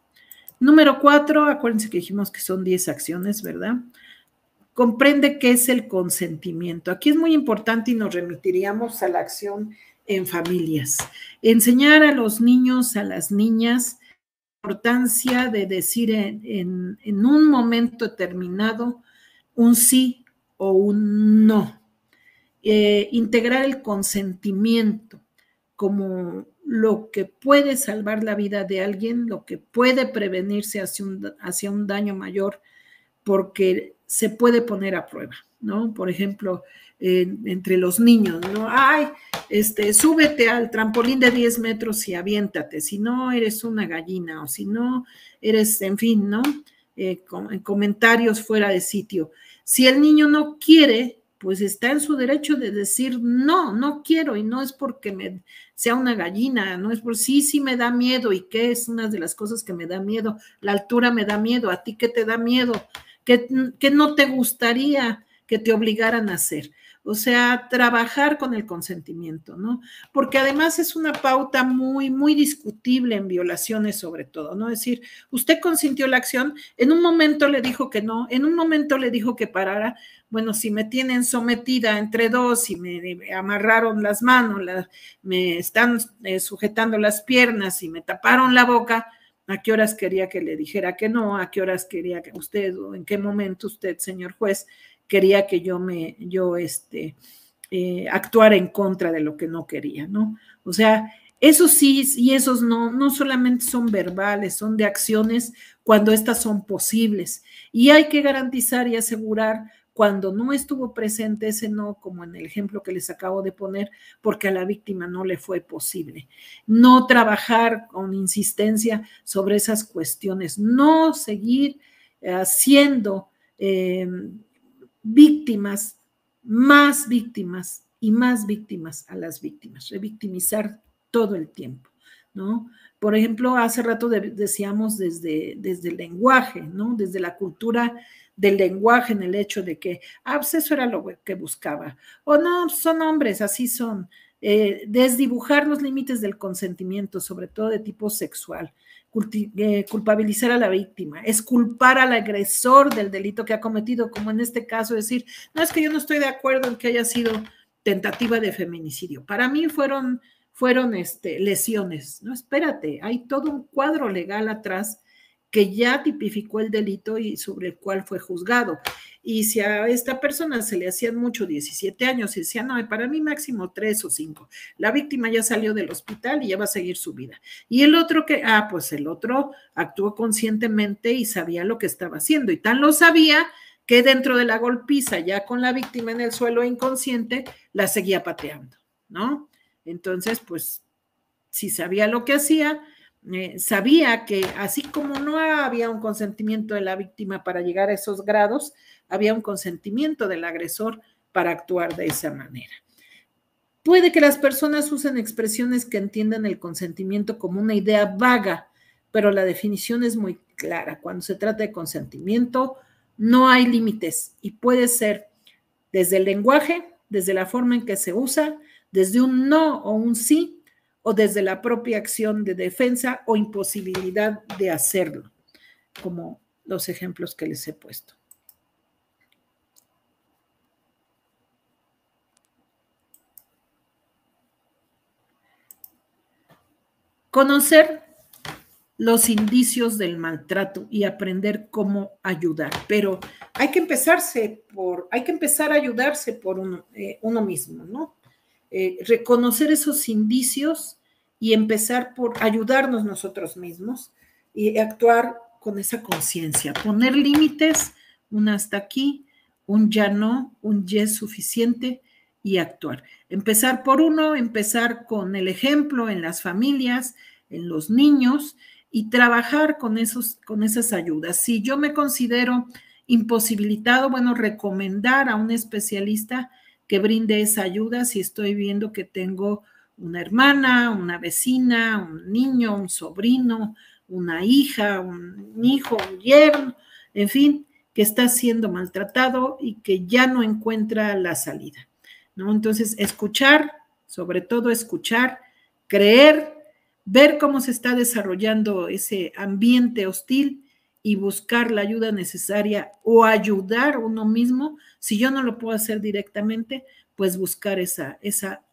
Speaker 1: Número 4, acuérdense que dijimos que son 10 acciones, ¿verdad? Comprende qué es el consentimiento. Aquí es muy importante y nos remitiríamos a la acción en familias. Enseñar a los niños, a las niñas, la importancia de decir en un momento determinado un sí o un no. Integrar el consentimiento como lo que puede salvar la vida de alguien, lo que puede prevenirse hacia un daño mayor, porque se puede poner a prueba, ¿no? Por ejemplo, entre los niños, ¿no? Ay, súbete al trampolín de 10 metros y aviéntate, si no eres una gallina, o si no eres, en fin, ¿no? En comentarios fuera de sitio. Si el niño no quiere, pues está en su derecho de decir, no quiero, y no es porque sea una gallina, no es por sí me da miedo, y qué es una de las cosas que me da miedo, la altura me da miedo, ¿a ti qué te da miedo? ¿Qué no te gustaría que te obligaran a hacer? O sea, trabajar con el consentimiento, ¿no? Porque además es una pauta muy, muy discutible en violaciones sobre todo, ¿no? Es decir, usted consintió la acción, en un momento le dijo que no, en un momento le dijo que parara. Bueno, si me tienen sometida entre dos y me amarraron las manos, me están sujetando las piernas y me taparon la boca, ¿a qué horas quería que le dijera que no? ¿A qué horas quería que usted, o en qué momento usted, señor juez, quería que yo actuara en contra de lo que no quería, ¿no? O sea, esos sí y esos no solamente son verbales, son de acciones cuando estas son posibles. Y hay que garantizar y asegurar cuando no estuvo presente ese no, como en el ejemplo que les acabo de poner, porque a la víctima no le fue posible. No trabajar con insistencia sobre esas cuestiones, no seguir haciendo víctimas, más víctimas y más víctimas a las víctimas, revictimizar todo el tiempo, ¿no? Por ejemplo, hace rato decíamos desde el lenguaje, ¿no? Desde la cultura del lenguaje, en el hecho de que, pues eso era lo que buscaba, o no, son hombres, así son, desdibujar los límites del consentimiento, sobre todo de tipo sexual, culpabilizar a la víctima, exculpar al agresor del delito que ha cometido, como en este caso decir, no, es que yo no estoy de acuerdo en que haya sido tentativa de feminicidio. Para mí fueron lesiones. No, espérate, hay todo un cuadro legal atrás que ya tipificó el delito y sobre el cual fue juzgado. Y si a esta persona se le hacían mucho 17 años y decía, no, para mí máximo 3 o 5, la víctima ya salió del hospital y ya va a seguir su vida. Y el otro pues el otro actuó conscientemente y sabía lo que estaba haciendo, y tan lo sabía que dentro de la golpiza, ya con la víctima en el suelo inconsciente, la seguía pateando, ¿no? Entonces, pues, si sabía lo que hacía, sabía que así como no había un consentimiento de la víctima para llegar a esos grados, había un consentimiento del agresor para actuar de esa manera. Puede que las personas usen expresiones que entiendan el consentimiento como una idea vaga, pero la definición es muy clara. Cuando se trata de consentimiento, no hay límites y puede ser desde el lenguaje, desde la forma en que se usa, desde un no o un sí, o desde la propia acción de defensa o imposibilidad de hacerlo, como los ejemplos que les he puesto. Conocer los indicios del maltrato y aprender cómo ayudar, pero hay que empezar a ayudarse por uno mismo, ¿no? Reconocer esos indicios y empezar por ayudarnos nosotros mismos y actuar con esa conciencia, poner límites, un hasta aquí, un ya no, un ya es suficiente, y actuar. Empezar por uno, empezar con el ejemplo en las familias, en los niños, y trabajar con esas ayudas. Si yo me considero imposibilitado, bueno, recomendar a un especialista que brinde esa ayuda si estoy viendo que tengo una hermana, una vecina, un niño, un sobrino, una hija, un hijo, un yerno, en fin, que está siendo maltratado y que ya no encuentra la salida, ¿no? Entonces, escuchar, sobre todo escuchar, creer, ver cómo se está desarrollando ese ambiente hostil y buscar la ayuda necesaria o ayudar uno mismo. Si yo no lo puedo hacer directamente, pues buscar esa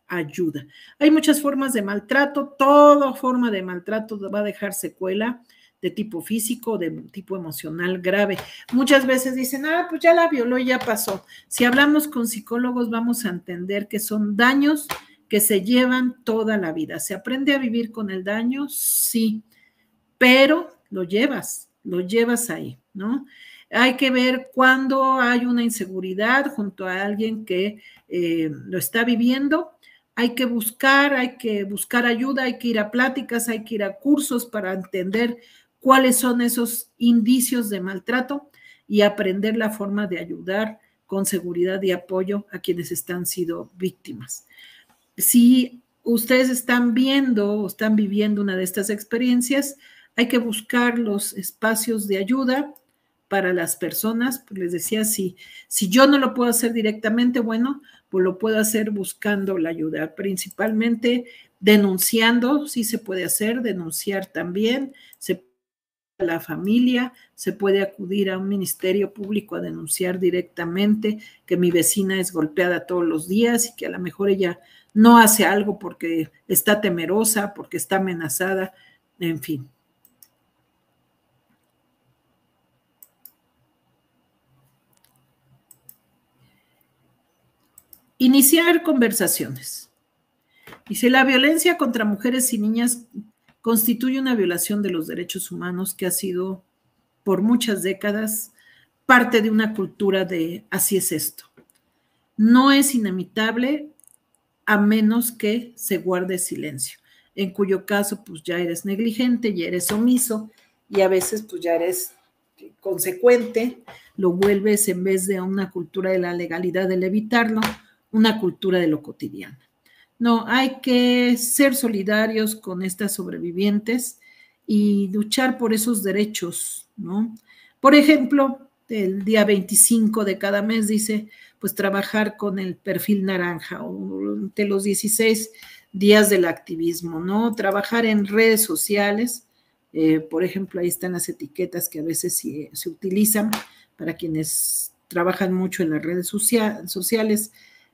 Speaker 1: ayuda. Hay muchas formas de maltrato, toda forma de maltrato va a dejar secuela de tipo físico, de tipo emocional grave. Muchas veces dicen, pues ya la violó y ya pasó. Si hablamos con psicólogos vamos a entender que son daños que se llevan toda la vida. ¿Se aprende a vivir con el daño? Sí, pero lo llevas ahí, ¿no? Hay que ver cuando hay una inseguridad junto a alguien que lo está viviendo. Hay que buscar ayuda, hay que ir a pláticas, hay que ir a cursos para entender cuáles son esos indicios de maltrato y aprender la forma de ayudar con seguridad y apoyo a quienes están siendo víctimas. Si ustedes están viendo o están viviendo una de estas experiencias, hay que buscar los espacios de ayuda para las personas. Pues les decía, si yo no lo puedo hacer directamente, bueno, pues lo puedo hacer buscando la ayuda, principalmente denunciando, sí se puede hacer, denunciar también, se puede a la familia, se puede acudir a un ministerio público a denunciar directamente que mi vecina es golpeada todos los días y que a lo mejor ella no hace algo porque está temerosa, porque está amenazada, en fin. Iniciar conversaciones. Dice, la violencia contra mujeres y niñas constituye una violación de los derechos humanos que ha sido por muchas décadas parte de una cultura de así es esto. No es inimitable a menos que se guarde silencio, en cuyo caso pues ya eres negligente, ya eres omiso y a veces pues ya eres consecuente, lo vuelves en vez de una cultura de la legalidad del evitarlo, una cultura de lo cotidiano. No, hay que ser solidarios con estas sobrevivientes y luchar por esos derechos, ¿no? Por ejemplo, el día 25 de cada mes, dice, pues trabajar con el perfil naranja, o de los 16 días del activismo, ¿no? Trabajar en redes sociales, por ejemplo, ahí están las etiquetas que a veces se utilizan para quienes trabajan mucho en las redes sociales,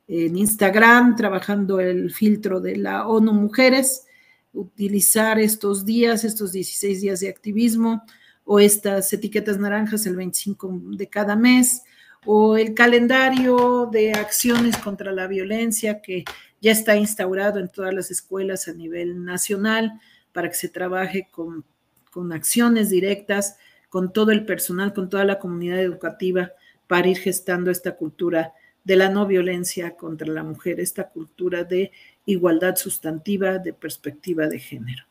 Speaker 1: en Instagram, trabajando el filtro de la ONU Mujeres, utilizar estos días, estos 16 días de activismo, o estas etiquetas naranjas el 25 de cada mes, o el calendario de acciones contra la violencia que ya está instaurado en todas las escuelas a nivel nacional para que se trabaje con acciones directas, con todo el personal, con toda la comunidad educativa para ir gestando esta cultura de la no violencia contra la mujer, esta cultura de igualdad sustantiva, de perspectiva de género.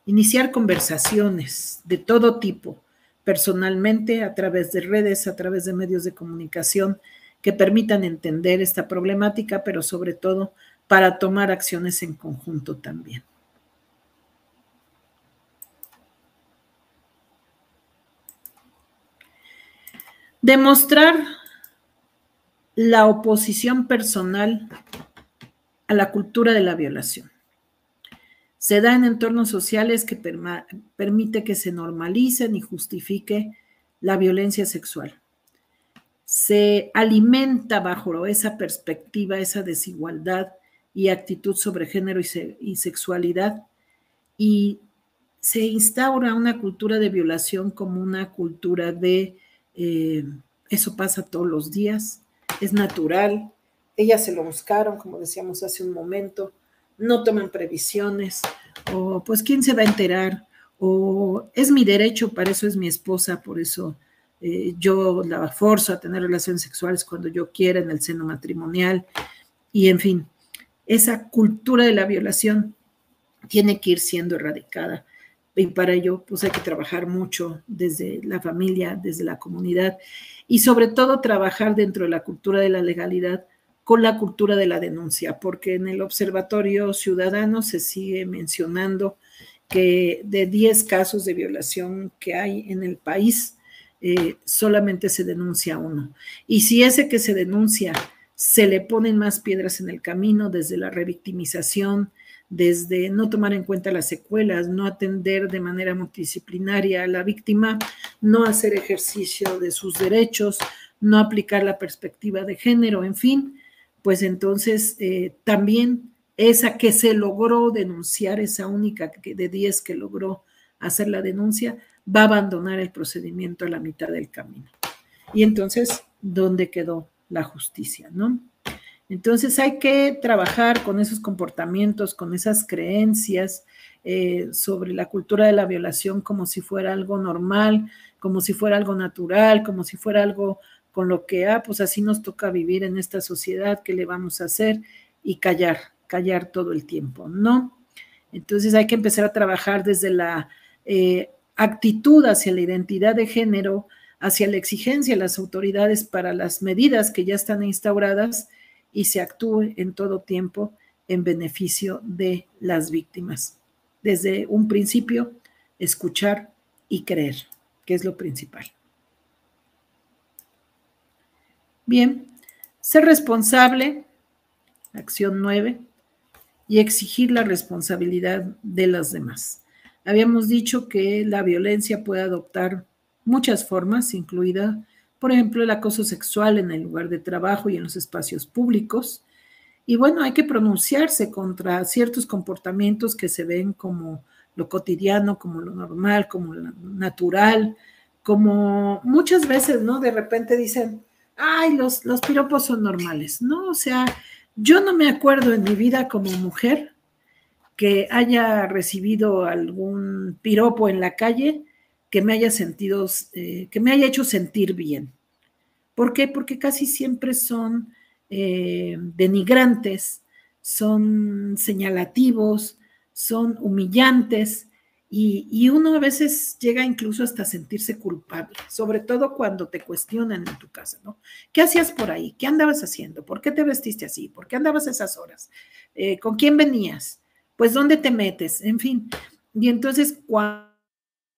Speaker 1: Iniciar conversaciones de todo tipo, personalmente, a través de redes, a través de medios de comunicación, que permitan entender esta problemática, pero sobre todo para tomar acciones en conjunto también. Demostrar la oposición personal a la cultura de la violación. Se da en entornos sociales que permite que se normalicen y justifique la violencia sexual. Se alimenta bajo esa perspectiva, esa desigualdad y actitud sobre género y sexualidad, y se instaura una cultura de violación como una cultura de eso pasa todos los días, es natural, ellas se lo buscaron, como decíamos hace un momento, no toman previsiones, o pues quién se va a enterar, o es mi derecho, para eso es mi esposa, por eso yo la forzo a tener relaciones sexuales cuando yo quiera en el seno matrimonial, y en fin, esa cultura de la violación tiene que ir siendo erradicada, y para ello pues hay que trabajar mucho desde la familia, desde la comunidad, y sobre todo trabajar dentro de la cultura de la legalidad con la cultura de la denuncia, porque en el Observatorio Ciudadano se sigue mencionando que de 10 casos de violación que hay en el país, solamente se denuncia uno. Y si ese que se denuncia se le ponen más piedras en el camino desde la revictimización, desde no tomar en cuenta las secuelas, no atender de manera multidisciplinaria a la víctima, no hacer ejercicio de sus derechos, no aplicar la perspectiva de género, en fin, pues entonces también esa que se logró denunciar, esa única de 10 que logró hacer la denuncia, va a abandonar el procedimiento a la mitad del camino. Y entonces, ¿dónde quedó la justicia, no? Entonces hay que trabajar con esos comportamientos, con esas creencias sobre la cultura de la violación como si fuera algo normal, como si fuera algo natural, como si fuera algo con lo que, pues así nos toca vivir en esta sociedad, ¿qué le vamos a hacer? Y callar todo el tiempo, ¿no? Entonces hay que empezar a trabajar desde la actitud hacia la identidad de género, hacia la exigencia de las autoridades para las medidas que ya están instauradas y se actúe en todo tiempo en beneficio de las víctimas. Desde un principio, escuchar y creer, que es lo principal. Bien, ser responsable, acción 9, y exigir la responsabilidad de los demás. Habíamos dicho que la violencia puede adoptar muchas formas, incluida, por ejemplo, el acoso sexual en el lugar de trabajo y en los espacios públicos. Y bueno, hay que pronunciarse contra ciertos comportamientos que se ven como lo cotidiano, como lo normal, como lo natural, como muchas veces, ¿no? De repente dicen, ay, los piropos son normales, ¿no? O sea, yo no me acuerdo en mi vida como mujer que haya recibido algún piropo en la calle que me haya que me haya hecho sentir bien. ¿Por qué? Porque casi siempre son denigrantes, son señalativos, son humillantes y uno a veces llega incluso hasta sentirse culpable, sobre todo cuando te cuestionan en tu casa, ¿no? ¿Qué hacías por ahí? ¿Qué andabas haciendo? ¿Por qué te vestiste así? ¿Por qué andabas a esas horas? ¿Con quién venías? Pues, ¿dónde te metes? En fin. Y entonces, cuando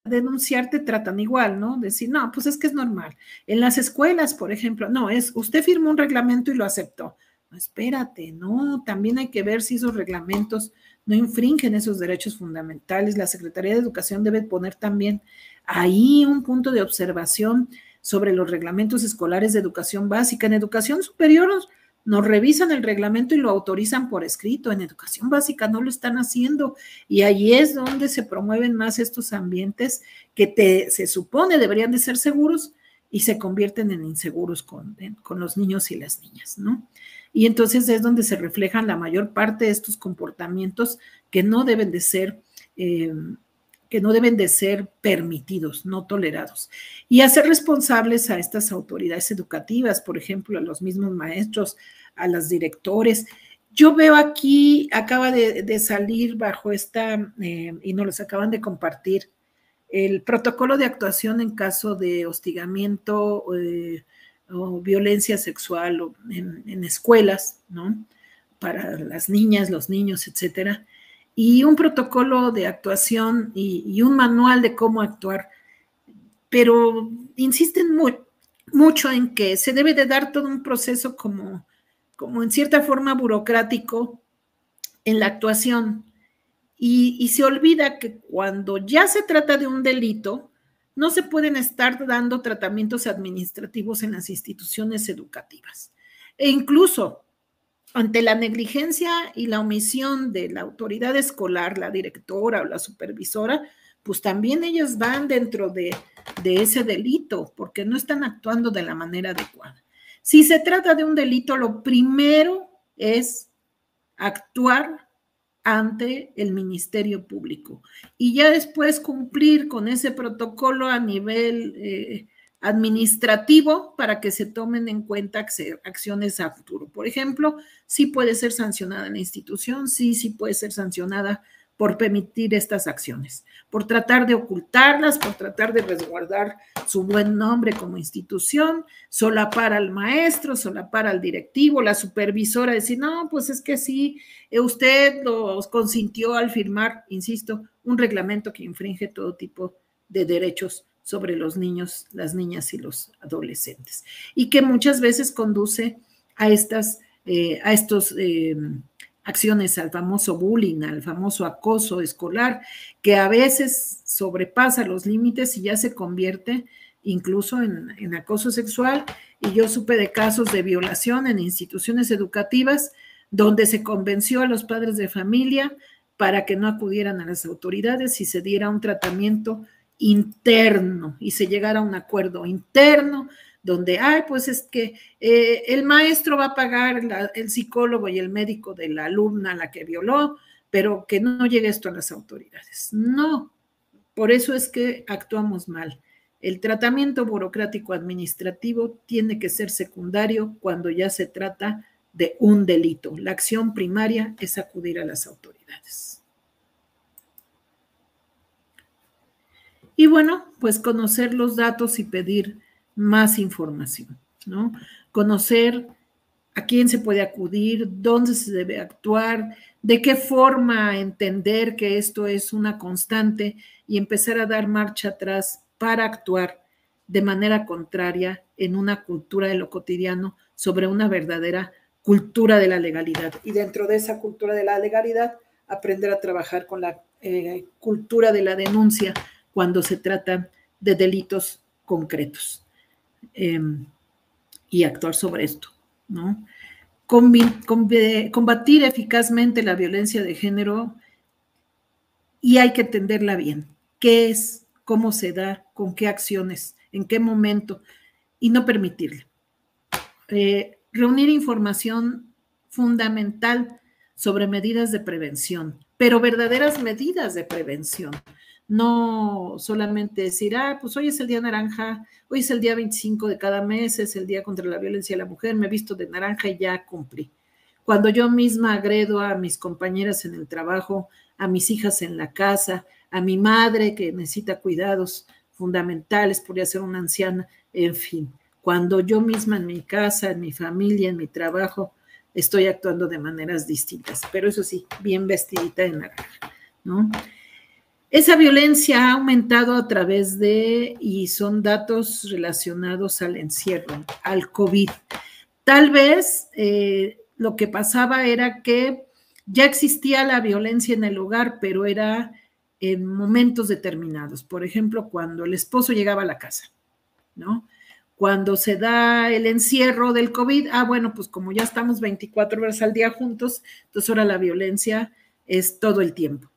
Speaker 1: denunciar te tratan igual, ¿no? Decir, no, pues es que es normal. En las escuelas, por ejemplo, no, es usted firmó un reglamento y lo aceptó. No, espérate, no, también hay que ver si esos reglamentos no infringen esos derechos fundamentales. La Secretaría de Educación debe poner también ahí un punto de observación sobre los reglamentos escolares de educación básica. En educación superior nos revisan el reglamento y lo autorizan por escrito. En educación básica no lo están haciendo y ahí es donde se promueven más estos ambientes que se supone deberían de ser seguros y se convierten en inseguros con los niños y las niñas, ¿no? Y entonces es donde se reflejan la mayor parte de estos comportamientos que no deben de ser permitidos, no tolerados. Y hacer responsables a estas autoridades educativas, por ejemplo, a los mismos maestros, a los directores. Yo veo aquí, acaba de salir bajo esta, y nos los acaban de compartir, el protocolo de actuación en caso de hostigamiento o violencia sexual en escuelas, ¿no? Para las niñas, los niños, etcétera. Y un protocolo de actuación y un manual de cómo actuar, pero insisten mucho en que se debe de dar todo un proceso como en cierta forma burocrático en la actuación. Y se olvida que cuando ya se trata de un delito, no se pueden estar dando tratamientos administrativos en las instituciones educativas. E incluso ante la negligencia y la omisión de la autoridad escolar, la directora o la supervisora, pues también ellas van dentro de ese delito, porque no están actuando de la manera adecuada. Si se trata de un delito, lo primero es actuar ante el Ministerio Público y ya después cumplir con ese protocolo a nivel administrativo para que se tomen en cuenta acciones a futuro. Por ejemplo, sí puede ser sancionada la institución, sí puede ser sancionada por permitir estas acciones, por tratar de ocultarlas, por tratar de resguardar su buen nombre como institución, solapar al maestro, solapar al directivo, la supervisora, decir, no, pues es que sí, usted los consintió al firmar, insisto, un reglamento que infringe todo tipo de derechos sobre los niños, las niñas y los adolescentes, y que muchas veces conduce a estos acciones, al famoso bullying, al famoso acoso escolar, que a veces sobrepasa los límites y ya se convierte incluso en acoso sexual. Y yo supe de casos de violación en instituciones educativas donde se convenció a los padres de familia para que no acudieran a las autoridades y se diera un tratamiento interno y se llegara a un acuerdo interno donde, pues es que el maestro va a pagar el psicólogo y el médico de la alumna a la que violó, pero que no llegue esto a las autoridades. No, por eso es que actuamos mal. El tratamiento burocrático administrativo tiene que ser secundario cuando ya se trata de un delito. La acción primaria es acudir a las autoridades. Y bueno, pues conocer los datos y pedir más información, ¿no? Conocer a quién se puede acudir, dónde se debe actuar, de qué forma entender que esto es una constante y empezar a dar marcha atrás para actuar de manera contraria en una cultura de lo cotidiano sobre una verdadera cultura de la legalidad. Y dentro de esa cultura de la legalidad, aprender a trabajar con la cultura de la denuncia cuando se trata de delitos concretos. Y actuar sobre esto, ¿no? Combatir eficazmente la violencia de género y hay que entenderla bien. ¿Qué es? ¿Cómo se da? ¿Con qué acciones? ¿En qué momento? Y no permitirle. Reunir información fundamental sobre medidas de prevención, pero verdaderas medidas de prevención. No solamente decir, pues hoy es el día naranja, hoy es el día 25 de cada mes, es el día contra la violencia de la mujer, me he visto de naranja y ya cumplí. Cuando yo misma agredo a mis compañeras en el trabajo, a mis hijas en la casa, a mi madre que necesita cuidados fundamentales, podría ser una anciana, en fin. Cuando yo misma en mi casa, en mi familia, en mi trabajo, estoy actuando de maneras distintas, pero eso sí, bien vestidita de naranja, ¿no? Esa violencia ha aumentado a través de, y son datos relacionados al encierro, al COVID. Tal vez lo que pasaba era que ya existía la violencia en el hogar, pero era en momentos determinados. Por ejemplo, cuando el esposo llegaba a la casa, ¿no? Cuando se da el encierro del COVID, bueno, pues como ya estamos 24 horas al día juntos, entonces ahora la violencia es todo el tiempo.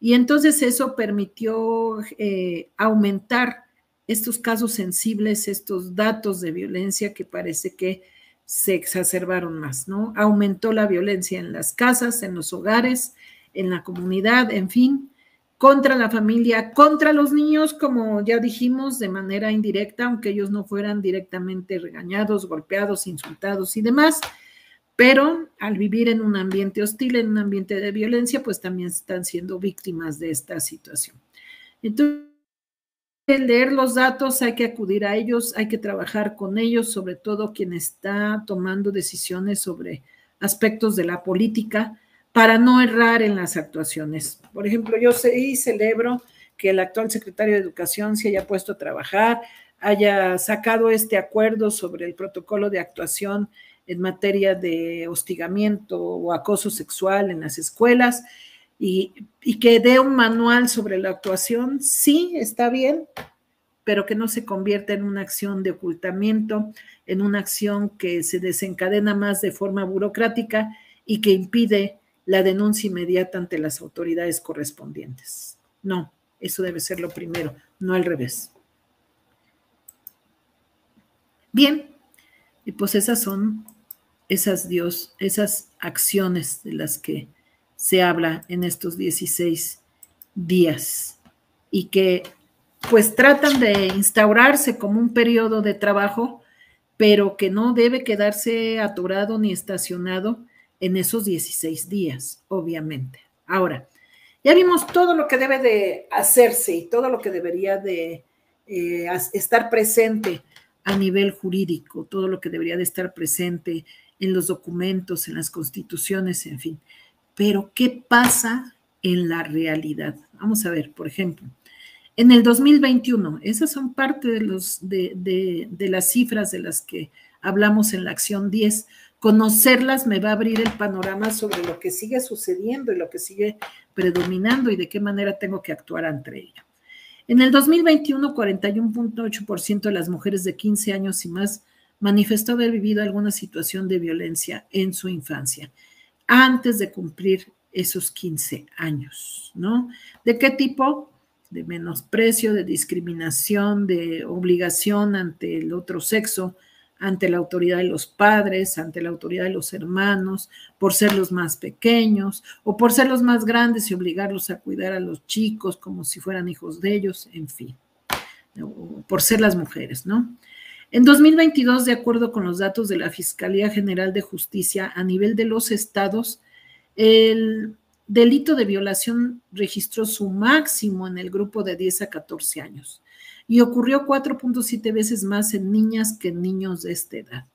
Speaker 1: Y entonces eso permitió aumentar estos casos sensibles, estos datos de violencia que parece que se exacerbaron más, ¿no? Aumentó la violencia en las casas, en los hogares, en la comunidad, en fin, contra la familia, contra los niños, como ya dijimos, de manera indirecta, aunque ellos no fueran directamente regañados, golpeados, insultados y demás, pero al vivir en un ambiente hostil, en un ambiente de violencia, pues también están siendo víctimas de esta situación. Entonces, leer los datos, hay que acudir a ellos, hay que trabajar con ellos, sobre todo quien está tomando decisiones sobre aspectos de la política, para no errar en las actuaciones. Por ejemplo, yo celebro que el actual secretario de Educación se haya puesto a trabajar, haya sacado este acuerdo sobre el protocolo de actuación en materia de hostigamiento o acoso sexual en las escuelas, y que dé un manual sobre la actuación. Sí, está bien, pero que no se convierta en una acción de ocultamiento, en una acción que se desencadena más de forma burocrática y que impide la denuncia inmediata ante las autoridades correspondientes. No, eso debe ser lo primero, no al revés. Bien, y pues esas son esas acciones de las que se habla en estos 16 días y que pues tratan de instaurarse como un periodo de trabajo, pero que no debe quedarse atorado ni estacionado en esos 16 días, obviamente. Ahora, ya vimos todo lo que debe de hacerse y todo lo que debería de estar presente a nivel jurídico, todo lo que debería de estar presente en los documentos, en las constituciones, en fin. Pero, ¿qué pasa en la realidad? Vamos a ver, por ejemplo, en el 2021, esas son parte de las cifras de las que hablamos en la acción 10. Conocerlas me va a abrir el panorama sobre lo que sigue sucediendo y lo que sigue predominando y de qué manera tengo que actuar ante ello. En el 2021, 41.8% de las mujeres de 15 años y más manifestó haber vivido alguna situación de violencia en su infancia, antes de cumplir esos 15 años, ¿no? ¿De qué tipo? De menosprecio, de discriminación, de obligación ante el otro sexo, ante la autoridad de los padres, ante la autoridad de los hermanos, por ser los más pequeños o por ser los más grandes y obligarlos a cuidar a los chicos como si fueran hijos de ellos, en fin, por ser las mujeres, ¿no? En 2022, de acuerdo con los datos de la Fiscalía General de Justicia a nivel de los estados, el delito de violación registró su máximo en el grupo de 10 a 14 años y ocurrió 4.7 veces más en niñas que en niños de esta edad,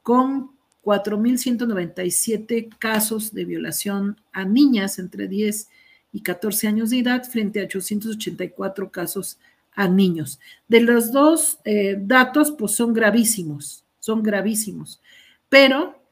Speaker 1: con 4.197 casos de violación a niñas entre 10 y 14 años de edad frente a 884 casos a niños. De los dos datos, pues son gravísimos, pero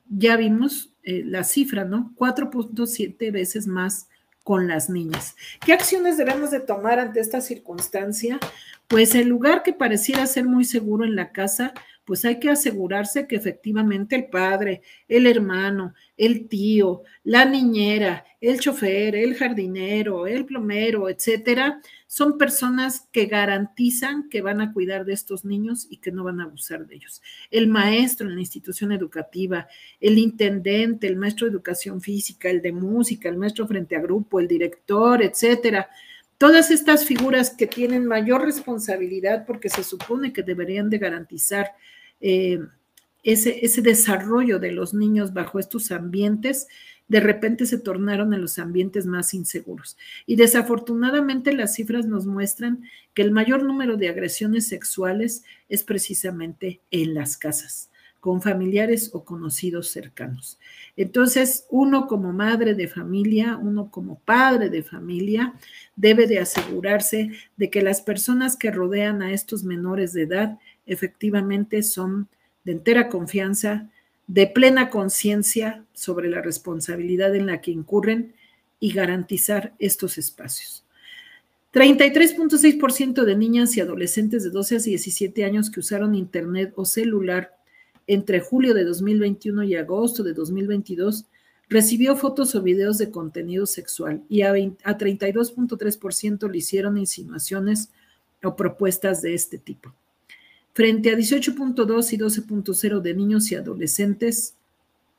Speaker 1: ya vimos la cifra, ¿no? 4.7 veces más con las niñas. ¿Qué acciones debemos de tomar ante esta circunstancia? Pues el lugar que pareciera ser muy seguro en la casa, pues hay que asegurarse que efectivamente el padre, el hermano, el tío, la niñera, el chofer, el jardinero, el plomero, etcétera, son personas que garantizan que van a cuidar de estos niños y que no van a abusar de ellos. El maestro en la institución educativa, el intendente, el maestro de educación física, el de música, el maestro frente a grupo, el director, etcétera. Todas estas figuras que tienen mayor responsabilidad porque se supone que deberían de garantizar ese desarrollo de los niños bajo estos ambientes, de repente se tornaron en los ambientes más inseguros. Y desafortunadamente las cifras nos muestran que el mayor número de agresiones sexuales es precisamente en las casas, con familiares o conocidos cercanos. Entonces, uno como madre de familia, uno como padre de familia, debe de asegurarse de que las personas que rodean a estos menores de edad efectivamente son de entera confianza, de plena conciencia sobre la responsabilidad en la que incurren y garantizar estos espacios. 33.6% de niñas y adolescentes de 12 a 17 años que usaron internet o celular entre julio de 2021 y agosto de 2022 recibió fotos o videos de contenido sexual y a 32.3% le hicieron insinuaciones o propuestas de este tipo, frente a 18.2 y 12.0 de niños y adolescentes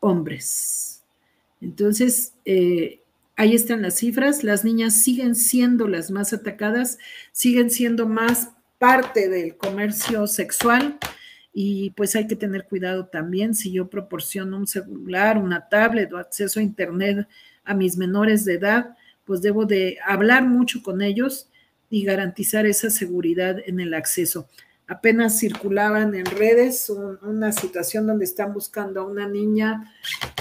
Speaker 1: hombres. Entonces, ahí están las cifras. Las niñas siguen siendo las más atacadas, siguen siendo más parte del comercio sexual y pues hay que tener cuidado también. Si yo proporciono un celular, una tablet o acceso a internet a mis menores de edad, pues debo de hablar mucho con ellos y garantizar esa seguridad en el acceso. Apenas circulaban en redes una situación donde están buscando a una niña.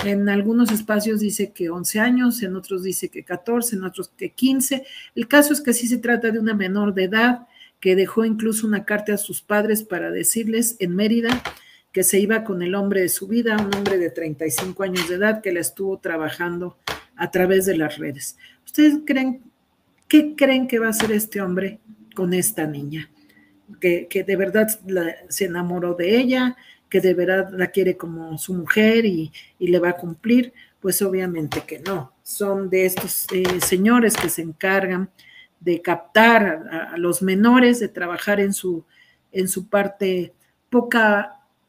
Speaker 1: En algunos espacios dice que 11 años, en otros dice que 14, en otros que 15. El caso es que sí se trata de una menor de edad que dejó incluso una carta a sus padres para decirles en Mérida que se iba con el hombre de su vida, un hombre de 35 años de edad que la estuvo trabajando a través de las redes. ¿Ustedes qué creen que va a hacer este hombre con esta niña? Que de verdad se enamoró de ella, que de verdad la quiere como su mujer y le va a cumplir. Pues obviamente que no. Son de estos señores que se encargan de captar a los menores, de trabajar en su parte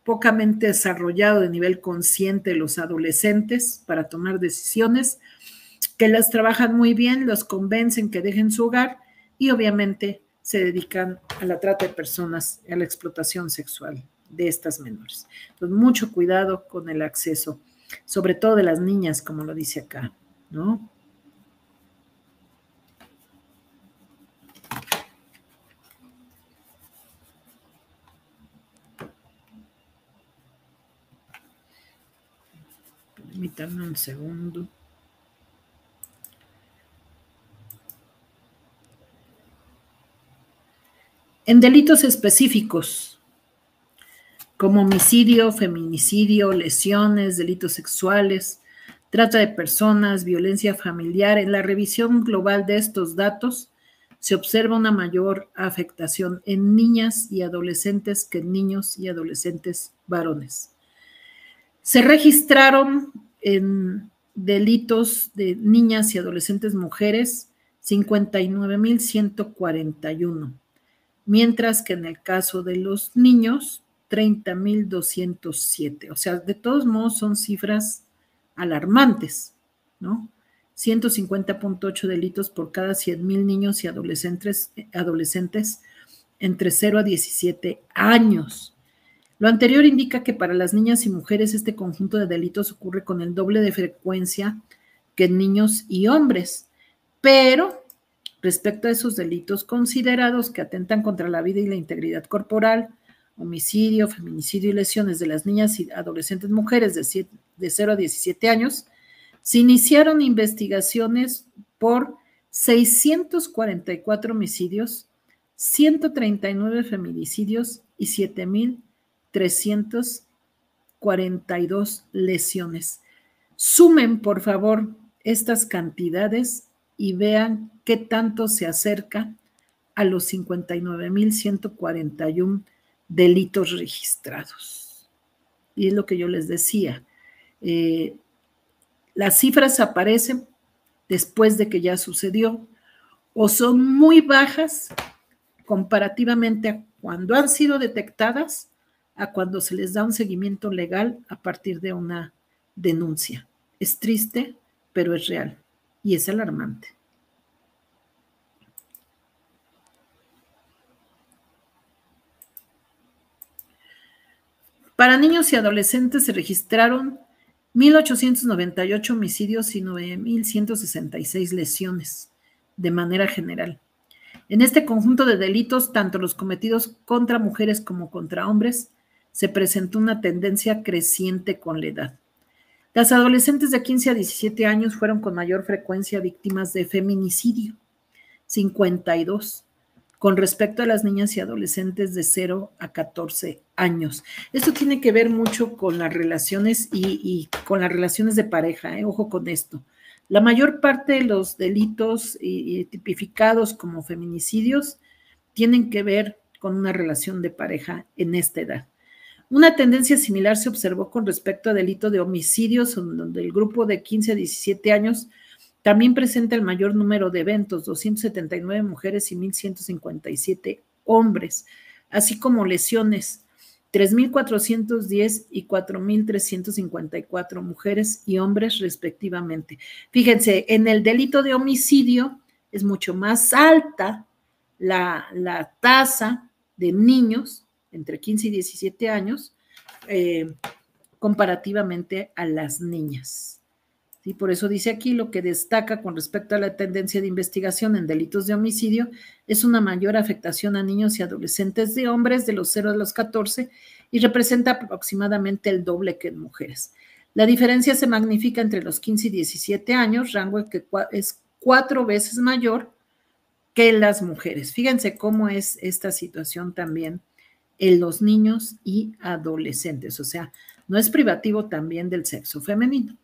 Speaker 1: pocamente desarrollado de nivel consciente, los adolescentes, para tomar decisiones, que las trabajan muy bien, los convencen que dejen su hogar y obviamente se dedican a la trata de personas, a la explotación sexual de estas menores. Entonces, mucho cuidado con el acceso, sobre todo de las niñas, como lo dice acá, ¿no? Permítanme un segundo. En delitos específicos, como homicidio, feminicidio, lesiones, delitos sexuales, trata de personas, violencia familiar, en la revisión global de estos datos se observa una mayor afectación en niñas y adolescentes que en niños y adolescentes varones. Se registraron en delitos de niñas y adolescentes mujeres 59,141, mientras que en el caso de los niños 30,207. O sea, de todos modos son cifras alarmantes, ¿no? 150.8 delitos por cada 100,000 niños y adolescentes entre 0 a 17 años. Lo anterior indica que para las niñas y mujeres este conjunto de delitos ocurre con el doble de frecuencia que en niños y hombres, pero respecto a esos delitos considerados que atentan contra la vida y la integridad corporal, homicidio, feminicidio y lesiones de las niñas y adolescentes mujeres de 0 a 17 años, se iniciaron investigaciones por 644 homicidios, 139 feminicidios y 7,342 lesiones. Sumen, por favor, estas cantidades y vean qué tanto se acerca a los 59,141 delitos registrados. Y es lo que yo les decía. Las cifras aparecen después de que ya sucedió o son muy bajas comparativamente a cuando han sido detectadas, a cuando se les da un seguimiento legal a partir de una denuncia. Es triste, pero es real y es alarmante. Para niños y adolescentes se registraron 1,898 homicidios y 9,166 lesiones de manera general. En este conjunto de delitos, tanto los cometidos contra mujeres como contra hombres se presentó una tendencia creciente con la edad. Las adolescentes de 15 a 17 años fueron con mayor frecuencia víctimas de feminicidio, 52, con respecto a las niñas y adolescentes de 0 a 14 años. Esto tiene que ver mucho con las relaciones y con las relaciones de pareja, ojo con esto. La mayor parte de los delitos tipificados como feminicidios tienen que ver con una relación de pareja en esta edad. Una tendencia similar se observó con respecto a delito de homicidios, donde el grupo de 15 a 17 años también presenta el mayor número de eventos, 279 mujeres y 1,157 hombres, así como lesiones, 3,410 y 4,354 mujeres y hombres respectivamente. Fíjense, en el delito de homicidio es mucho más alta la tasa de niños entre 15 y 17 años comparativamente a las niñas. ¿Sí? Por eso dice aquí, lo que destaca con respecto a la tendencia de investigación en delitos de homicidio es una mayor afectación a niños y adolescentes de hombres de los 0 a los 14 y representa aproximadamente el doble que en mujeres. La diferencia se magnifica entre los 15 y 17 años, rango que es 4 veces mayor que en las mujeres. Fíjense cómo es esta situación también en los niños y adolescentes, o sea, no es privativo también del sexo femenino.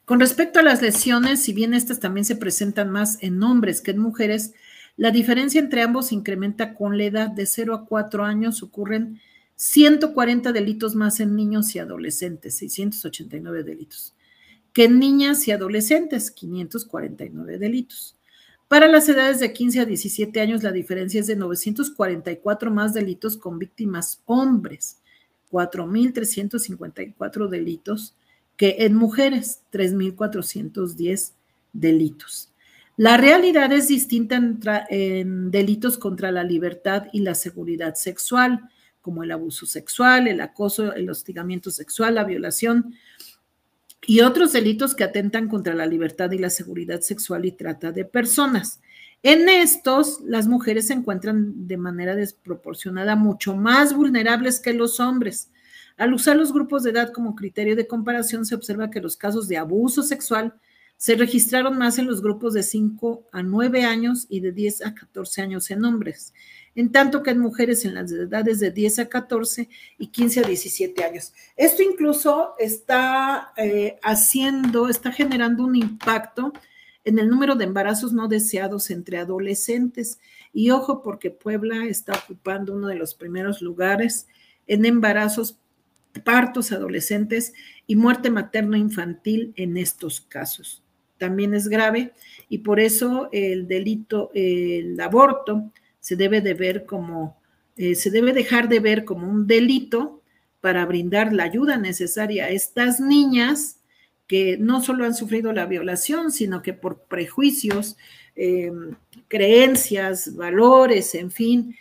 Speaker 1: Con respecto a las lesiones, si bien estas también se presentan más en hombres que en mujeres, la diferencia entre ambos incrementa con la edad. De 0 a 4 años ocurren 140 delitos más en niños y adolescentes, 689 delitos, que en niñas y adolescentes, 549 delitos. Para las edades de 15 a 17 años, la diferencia es de 944 más delitos con víctimas hombres, 4,354 delitos, que en mujeres, 3,410 delitos. La realidad es distinta en delitos contra la libertad y la seguridad sexual, como el abuso sexual, el acoso, el hostigamiento sexual, la violación y otros delitos que atentan contra la libertad y la seguridad sexual y trata de personas. En estos, las mujeres se encuentran de manera desproporcionada mucho más vulnerables que los hombres. Al usar los grupos de edad como criterio de comparación, se observa que los casos de abuso sexual se registraron más en los grupos de 5 a 9 años y de 10 a 14 años en hombres, en tanto que en mujeres en las edades de 10 a 14 y 15 a 17 años. Esto incluso está generando un impacto en el número de embarazos no deseados entre adolescentes. Y ojo, porque Puebla está ocupando uno de los primeros lugares en embarazos, partos adolescentes y muerte materno-infantil en estos casos. También es grave y por eso el delito, el aborto, se debe dejar de ver como un delito para brindar la ayuda necesaria a estas niñas que no solo han sufrido la violación, sino que por prejuicios, creencias, valores, en fin,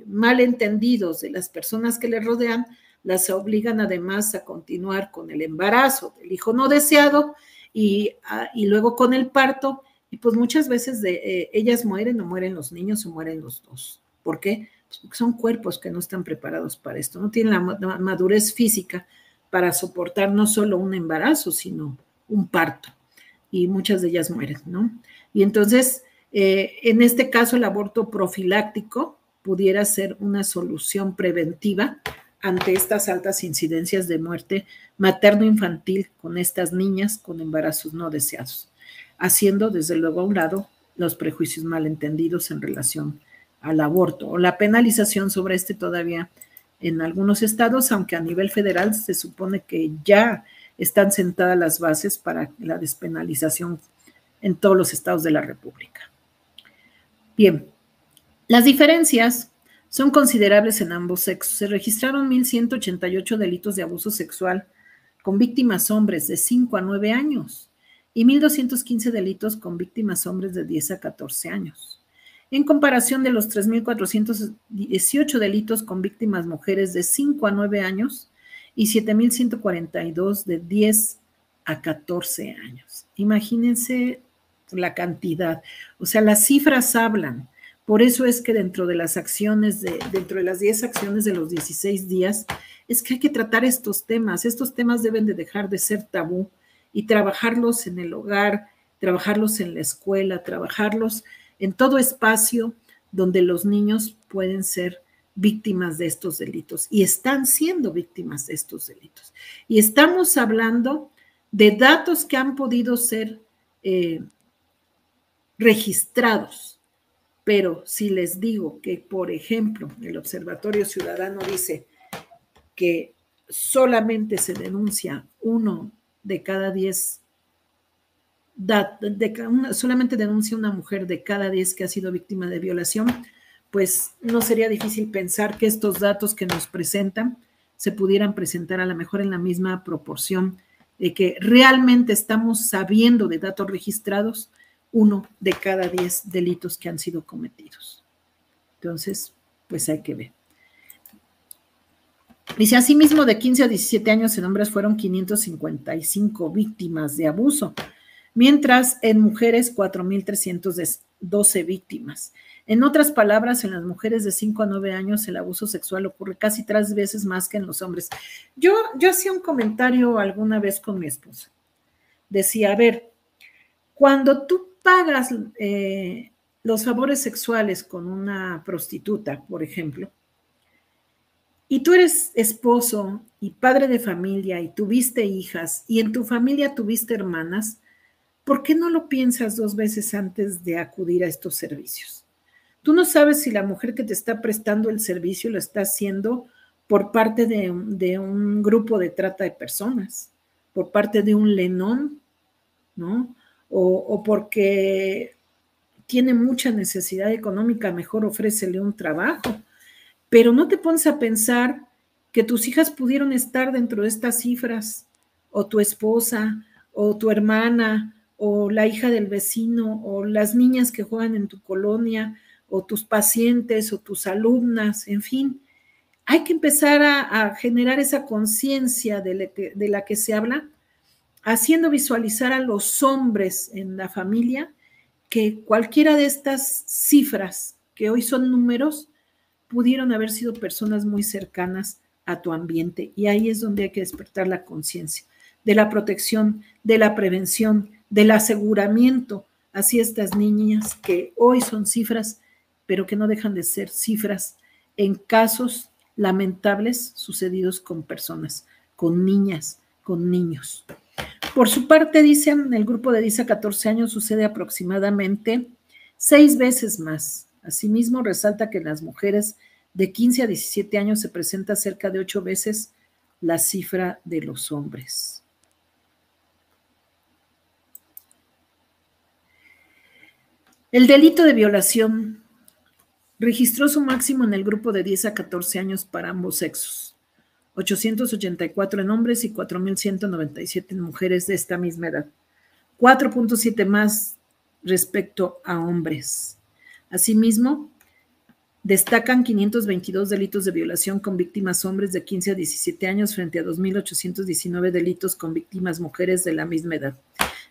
Speaker 1: malentendidos de las personas que les rodean, las obligan además a continuar con el embarazo del hijo no deseado y luego con el parto, y pues muchas veces ellas mueren o mueren los niños o mueren los dos. ¿Por qué? Pues porque son cuerpos que no están preparados para esto, no tienen la madurez física para soportar no solo un embarazo, sino un parto, y muchas de ellas mueren, ¿no? Y entonces, en este caso, el aborto profiláctico pudiera ser una solución preventiva ante estas altas incidencias de muerte materno-infantil con estas niñas con embarazos no deseados, haciendo desde luego a un lado los prejuicios malentendidos en relación al aborto o la penalización sobre este todavía en algunos estados, aunque a nivel federal se supone que ya están sentadas las bases para la despenalización en todos los estados de la República. Bien, las diferencias son considerables en ambos sexos. Se registraron 1,188 delitos de abuso sexual con víctimas hombres de 5 a 9 años y 1,215 delitos con víctimas hombres de 10 a 14 años. En comparación de los 3,418 delitos con víctimas mujeres de 5 a 9 años y 7,142 de 10 a 14 años. Imagínense la cantidad. O sea, las cifras hablan. Por eso es que dentro de las acciones, dentro de las 10 acciones de los 16 días, es que hay que tratar estos temas. Estos temas deben de dejar de ser tabú y trabajarlos en el hogar, trabajarlos en la escuela, trabajarlos en todo espacio donde los niños pueden ser víctimas de estos delitos y están siendo víctimas de estos delitos. Y estamos hablando de datos que han podido ser registrados. Pero si les digo que, por ejemplo, el Observatorio Ciudadano dice que solamente se denuncia uno de cada 10, solamente denuncia una mujer de cada 10 que ha sido víctima de violación, pues no sería difícil pensar que estos datos que nos presentan se pudieran presentar a lo mejor en la misma proporción de que realmente estamos sabiendo de datos registrados uno de cada 10 delitos que han sido cometidos. Entonces, pues hay que ver. Dice, asimismo, de 15 a 17 años en hombres fueron 555 víctimas de abuso, mientras en mujeres 4.312 víctimas. En otras palabras, en las mujeres de 5 a 9 años el abuso sexual ocurre casi 3 veces más que en los hombres. Yo hacía un comentario alguna vez con mi esposa. Decía, a ver, cuando tú pagas los favores sexuales con una prostituta, por ejemplo, y tú eres esposo y padre de familia y tuviste hijas y en tu familia tuviste hermanas, ¿por qué no lo piensas 2 veces antes de acudir a estos servicios? Tú no sabes si la mujer que te está prestando el servicio lo está haciendo por parte de un grupo de trata de personas, por parte de un lenón, ¿no? O porque tiene mucha necesidad económica, mejor ofrécele un trabajo. Pero no te pones a pensar que tus hijas pudieron estar dentro de estas cifras, o tu esposa, o tu hermana, o la hija del vecino, o las niñas que juegan en tu colonia, o tus pacientes, o tus alumnas, en fin. Hay que empezar a generar esa conciencia de la que se habla, haciendo visualizar a los hombres en la familia que cualquiera de estas cifras, que hoy son números, pudieron haber sido personas muy cercanas a tu ambiente. Y ahí es donde hay que despertar la conciencia de la protección, de la prevención, del aseguramiento hacia estas niñas que hoy son cifras, pero que no dejan de ser cifras en casos lamentables sucedidos con personas, con niñas, con niños. Por su parte, dicen, el grupo de 10 a 14 años sucede aproximadamente 6 veces más. Asimismo, resalta que en las mujeres de 15 a 17 años se presenta cerca de 8 veces la cifra de los hombres. El delito de violación registró su máximo en el grupo de 10 a 14 años para ambos sexos. 884 en hombres y 4.197 en mujeres de esta misma edad. 4.7 más respecto a hombres. Asimismo, destacan 522 delitos de violación con víctimas hombres de 15 a 17 años frente a 2.819 delitos con víctimas mujeres de la misma edad.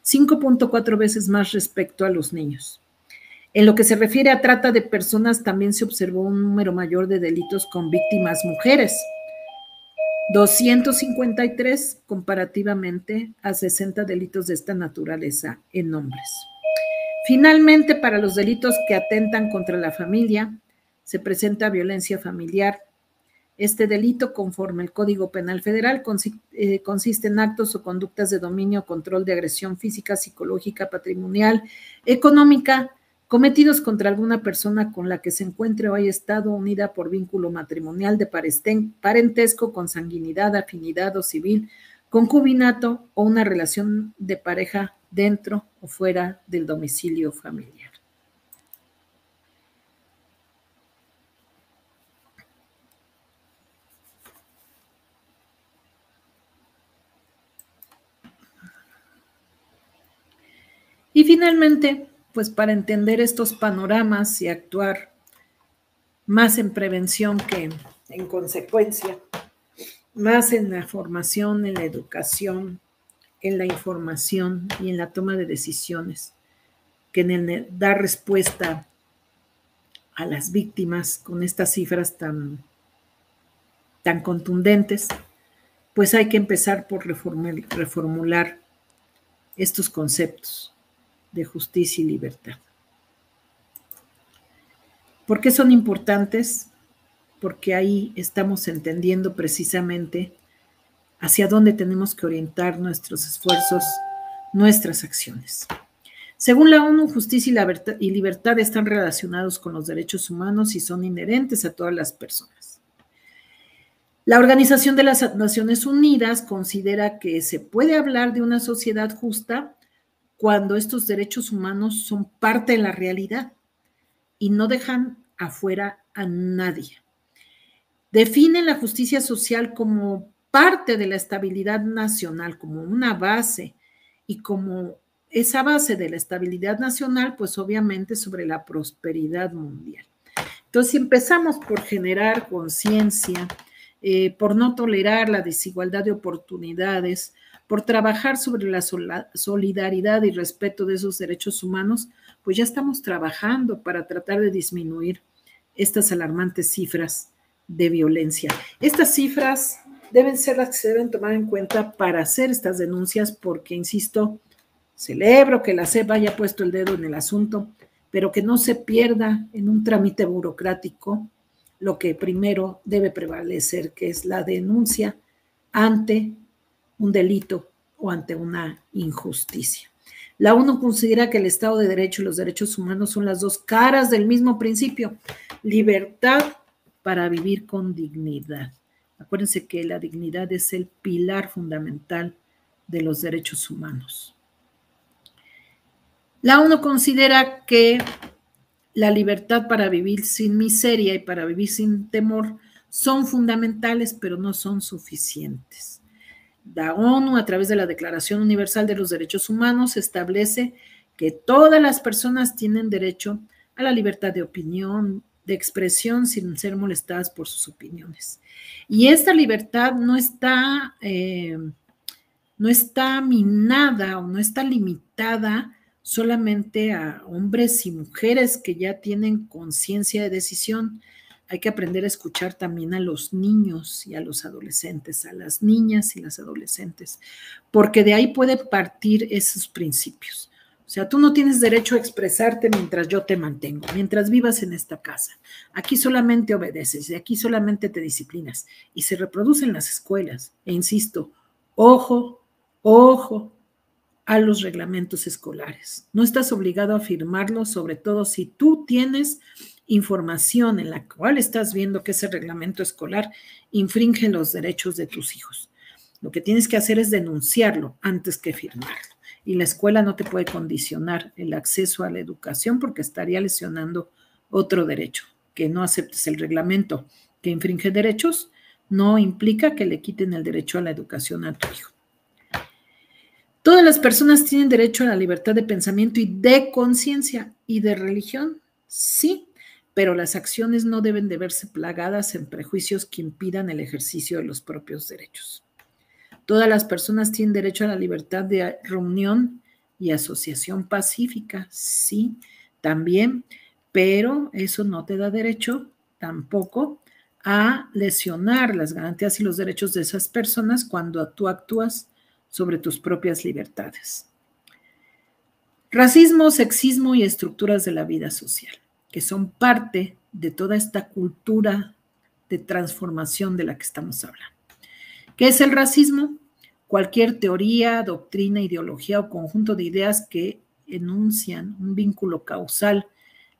Speaker 1: 5.4 veces más respecto a los niños. En lo que se refiere a trata de personas, también se observó un número mayor de delitos con víctimas mujeres. 253 comparativamente a 60 delitos de esta naturaleza en hombres. Finalmente, para los delitos que atentan contra la familia, se presenta violencia familiar. Este delito, conforme el Código Penal Federal, consiste en actos o conductas de dominio o control de agresión física, psicológica, patrimonial, económica, cometidos contra alguna persona con la que se encuentre o haya estado unida por vínculo matrimonial de parentesco, consanguinidad, afinidad o civil, concubinato o una relación de pareja dentro o fuera del domicilio familiar. Y finalmente, pues para entender estos panoramas y actuar más en prevención que en consecuencia, más en la formación, en la educación, en la información y en la toma de decisiones, que en el dar respuesta a las víctimas con estas cifras tan contundentes, pues hay que empezar por reformular estos conceptos de justicia y libertad. ¿Por qué son importantes? Porque ahí estamos entendiendo precisamente hacia dónde tenemos que orientar nuestros esfuerzos, nuestras acciones. Según la ONU, justicia y libertad están relacionados con los derechos humanos y son inherentes a todas las personas. La Organización de las Naciones Unidas considera que se puede hablar de una sociedad justa cuando estos derechos humanos son parte de la realidad y no dejan afuera a nadie. Define la justicia social como parte de la estabilidad nacional, como una base, y como esa base de la estabilidad nacional, pues obviamente sobre la prosperidad mundial. Entonces, si empezamos por generar conciencia, por no tolerar la desigualdad de oportunidades, por trabajar sobre la solidaridad y respeto de esos derechos humanos, pues ya estamos trabajando para tratar de disminuir estas alarmantes cifras de violencia. Estas cifras deben ser las que se deben tomar en cuenta para hacer estas denuncias porque, insisto, celebro que la CEP haya puesto el dedo en el asunto, pero que no se pierda en un trámite burocrático lo que primero debe prevalecer, que es la denuncia ante un delito o ante una injusticia. La ONU considera que el Estado de Derecho y los derechos humanos son las dos caras del mismo principio: libertad para vivir con dignidad. Acuérdense que la dignidad es el pilar fundamental de los derechos humanos. La ONU considera que la libertad para vivir sin miseria y para vivir sin temor son fundamentales, pero no son suficientes. La ONU, a través de la Declaración Universal de los Derechos Humanos, establece que todas las personas tienen derecho a la libertad de opinión, de expresión, sin ser molestadas por sus opiniones. Y esta libertad no está minada o no está limitada solamente a hombres y mujeres que ya tienen conciencia de decisión. Hay que aprender a escuchar también a los niños y a los adolescentes, a las niñas y las adolescentes, porque de ahí pueden partir esos principios. O sea, tú no tienes derecho a expresarte mientras yo te mantengo, mientras vivas en esta casa. Aquí solamente obedeces y aquí solamente te disciplinas. Y se reproduce en las escuelas. E insisto, ojo a los reglamentos escolares. No estás obligado a firmarlos, sobre todo si tú tienes información en la cual estás viendo que ese reglamento escolar infringe los derechos de tus hijos. Lo que tienes que hacer es denunciarlo antes que firmarlo. Y la escuela no te puede condicionar el acceso a la educación porque estaría lesionando otro derecho. Que no aceptes el reglamento que infringe derechos no implica que le quiten el derecho a la educación a tu hijo. Todas las personas tienen derecho a la libertad de pensamiento y de conciencia y de religión, sí, pero las acciones no deben de verse plagadas en prejuicios que impidan el ejercicio de los propios derechos. Todas las personas tienen derecho a la libertad de reunión y asociación pacífica, sí, también, pero eso no te da derecho tampoco a lesionar las garantías y los derechos de esas personas cuando tú actúas sobre tus propias libertades. Racismo, sexismo y estructuras de la vida social, que son parte de toda esta cultura de transformación de la que estamos hablando. ¿Qué es el racismo? Cualquier teoría, doctrina, ideología o conjunto de ideas que enuncian un vínculo causal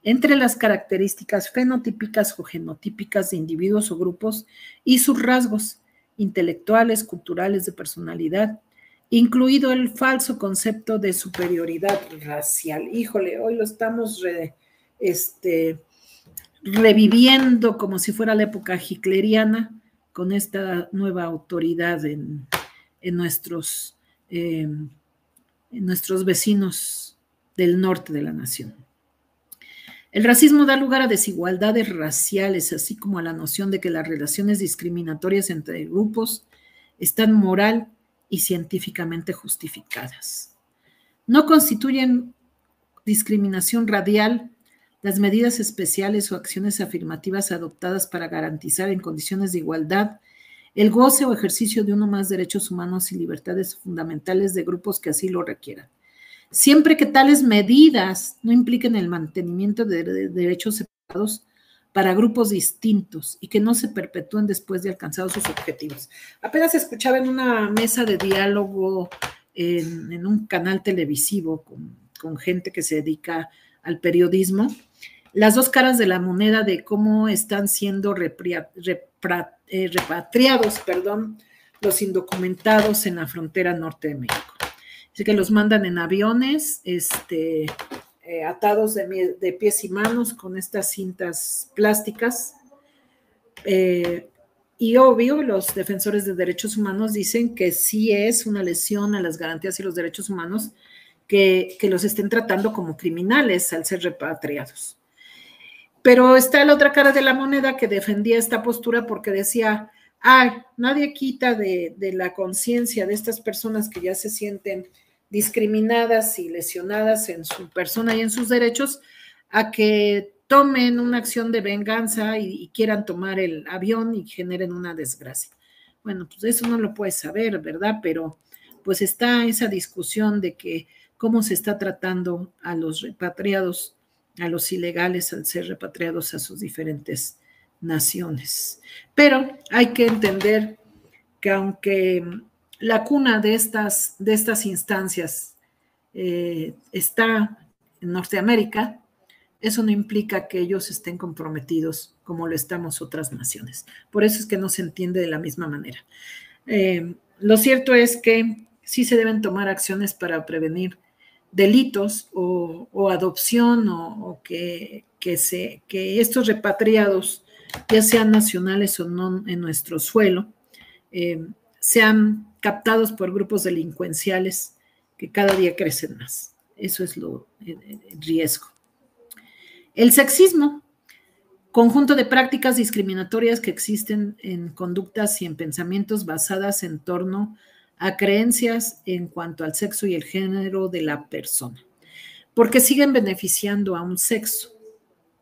Speaker 1: entre las características fenotípicas o genotípicas de individuos o grupos y sus rasgos intelectuales, culturales, de personalidad, incluido el falso concepto de superioridad racial. Híjole, hoy lo estamos reviviendo como si fuera la época hitleriana con esta nueva autoridad en nuestros vecinos del norte de la nación. El racismo da lugar a desigualdades raciales, así como a la noción de que las relaciones discriminatorias entre grupos están moral y científicamente justificadas. No constituyen discriminación radial las medidas especiales o acciones afirmativas adoptadas para garantizar en condiciones de igualdad el goce o ejercicio de uno más derechos humanos y libertades fundamentales de grupos que así lo requieran, siempre que tales medidas no impliquen el mantenimiento de derechos separados para grupos distintos y que no se perpetúen después de alcanzados sus objetivos. Apenas escuchaba en una mesa de diálogo en un canal televisivo con gente que se dedica al periodismo, las dos caras de la moneda de cómo están siendo repatriados, los indocumentados en la frontera norte de México. Así que los mandan en aviones, atados de pies y manos con estas cintas plásticas. Y obvio, los defensores de derechos humanos dicen que sí es una lesión a las garantías y los derechos humanos que los estén tratando como criminales al ser repatriados. Pero está la otra cara de la moneda que defendía esta postura porque decía, nadie quita de la conciencia de estas personas que ya se sienten discriminadas y lesionadas en su persona y en sus derechos a que tomen una acción de venganza y quieran tomar el avión y generen una desgracia. Bueno, pues eso no lo puedes saber, ¿verdad? Pero pues está esa discusión de que cómo se está tratando a los repatriados, a los ilegales al ser repatriados a sus diferentes naciones. Pero hay que entender que aunque la cuna de estas instancias está en Norteamérica, eso no implica que ellos estén comprometidos como lo estamos otras naciones. Por eso es que no se entiende de la misma manera. Lo cierto es que sí se deben tomar acciones para prevenir delitos o adopción o que estos repatriados, ya sean nacionales o no en nuestro suelo, sean captados por grupos delincuenciales que cada día crecen más. Eso es el riesgo. El sexismo, conjunto de prácticas discriminatorias que existen en conductas y en pensamientos basadas en torno a creencias en cuanto al sexo y el género de la persona, porque siguen beneficiando a un sexo,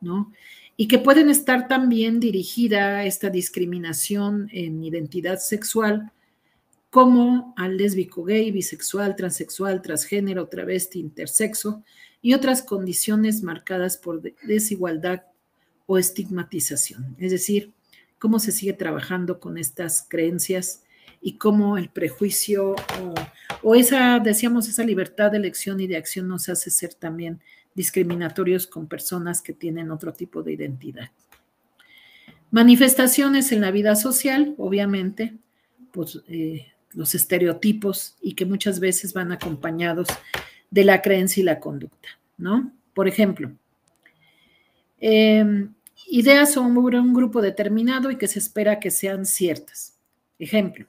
Speaker 1: ¿no? Y que pueden estar también dirigida esta discriminación en identidad sexual como al lésbico, gay, bisexual, transexual, transgénero, travesti, intersexo y otras condiciones marcadas por desigualdad o estigmatización. Es decir, cómo se sigue trabajando con estas creencias y cómo el prejuicio o esa libertad de elección y de acción nos hace ser también discriminatorios con personas que tienen otro tipo de identidad. Manifestaciones en la vida social, obviamente, pues los estereotipos y que muchas veces van acompañados de la creencia y la conducta, ¿no? Por ejemplo, ideas sobre un grupo determinado y que se espera que sean ciertas. Ejemplo,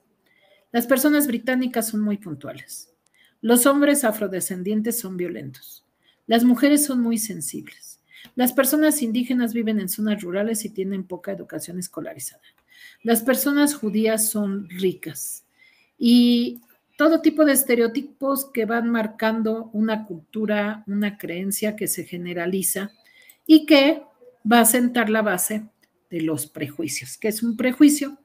Speaker 1: las personas británicas son muy puntuales. Los hombres afrodescendientes son violentos. Las mujeres son muy sensibles. Las personas indígenas viven en zonas rurales y tienen poca educación escolarizada. Las personas judías son ricas. Y todo tipo de estereotipos que van marcando una cultura, una creencia que se generaliza y que va a sentar la base de los prejuicios. ¿Qué es un prejuicio?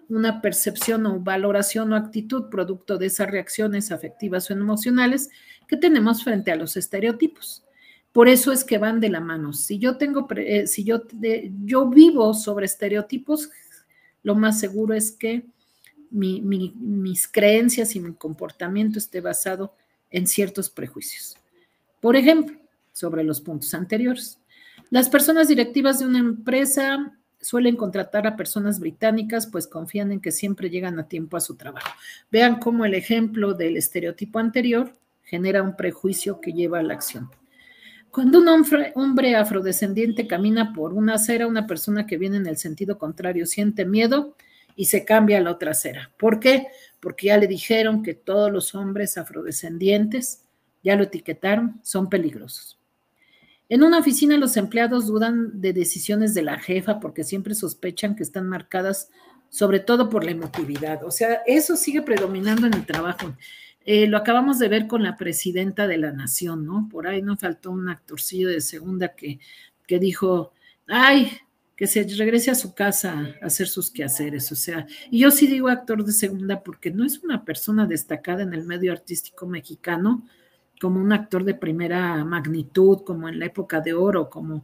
Speaker 1: Una percepción o valoración o actitud producto de esas reacciones afectivas o emocionales que tenemos frente a los estereotipos. Por eso es que van de la mano. Si yo vivo sobre estereotipos, lo más seguro es que mis creencias y mi comportamiento esté basado en ciertos prejuicios. Por ejemplo, sobre los puntos anteriores, las personas directivas de una empresa suelen contratar a personas británicas, pues confían en que siempre llegan a tiempo a su trabajo. Vean cómo el ejemplo del estereotipo anterior genera un prejuicio que lleva a la acción. Cuando un hombre afrodescendiente camina por una acera, una persona que viene en el sentido contrario siente miedo y se cambia a la otra acera. ¿Por qué? Porque ya le dijeron que todos los hombres afrodescendientes, ya lo etiquetaron, son peligrosos. En una oficina los empleados dudan de decisiones de la jefa porque siempre sospechan que están marcadas sobre todo por la emotividad. O sea, eso sigue predominando en el trabajo. Lo acabamos de ver con la presidenta de la nación, ¿no? Por ahí nos faltó un actorcillo de segunda que que dijo, ay, que se regrese a su casa a hacer sus quehaceres, o sea, y yo sí digo actor de segunda porque no es una persona destacada en el medio artístico mexicano, como un actor de primera magnitud, como en la época de oro, como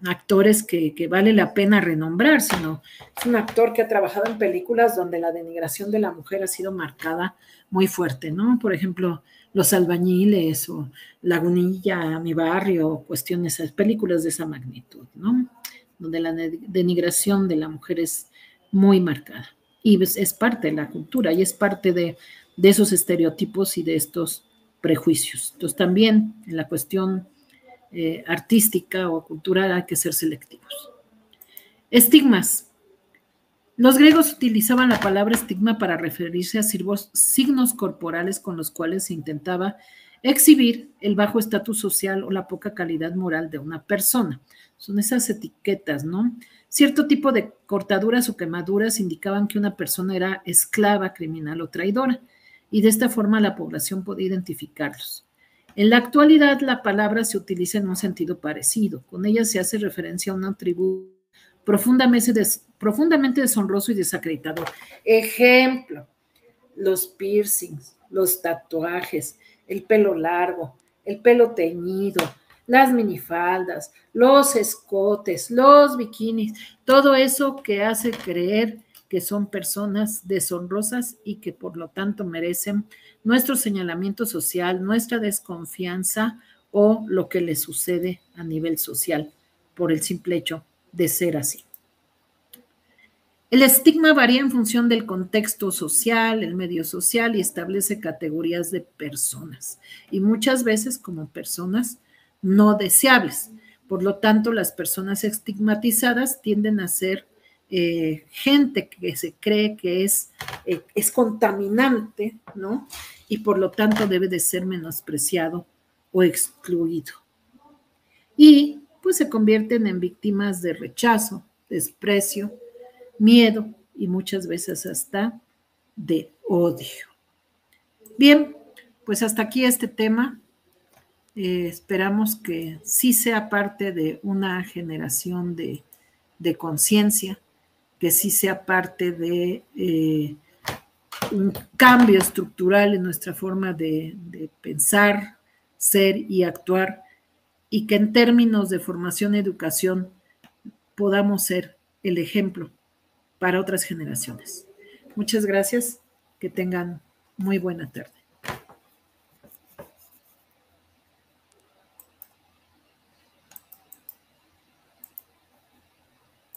Speaker 1: actores que vale la pena renombrar, sino es un actor que ha trabajado en películas donde la denigración de la mujer ha sido marcada muy fuerte, ¿no? Por ejemplo, Los Albañiles o Lagunilla, Mi Barrio, cuestiones, películas de esa magnitud, ¿no? Donde la denigración de la mujer es muy marcada. Y es parte de la cultura y es parte de esos estereotipos y de estos prejuicios. Entonces también en la cuestión artística o cultural hay que ser selectivos. Estigmas. Los griegos utilizaban la palabra estigma para referirse a signos corporales con los cuales se intentaba exhibir el bajo estatus social o la poca calidad moral de una persona. Son esas etiquetas, ¿no? Cierto tipo de cortaduras o quemaduras indicaban que una persona era esclava, criminal o traidora, y de esta forma la población podía identificarlos. En la actualidad, la palabra se utiliza en un sentido parecido. Con ella se hace referencia a un atributo profundamente deshonroso y desacreditador. Ejemplo, los piercings, los tatuajes, el pelo largo, el pelo teñido, las minifaldas, los escotes, los bikinis, todo eso que hace creer que son personas deshonrosas y que por lo tanto merecen nuestro señalamiento social, nuestra desconfianza o lo que les sucede a nivel social por el simple hecho de ser así. El estigma varía en función del contexto social, el medio social y establece categorías de personas y muchas veces como personas no deseables. Por lo tanto, las personas estigmatizadas tienden a ser gente que se cree que es contaminante, ¿no? Y por lo tanto debe de ser menospreciado o excluido. Y pues se convierten en víctimas de rechazo, desprecio, miedo y muchas veces hasta de odio. Bien, pues hasta aquí este tema. Esperamos que sí sea parte de una generación de conciencia, que sí sea parte de un cambio estructural en nuestra forma de pensar, ser y actuar, y que en términos de formación y educación podamos ser el ejemplo para otras generaciones. Muchas gracias, que tengan muy buena tarde.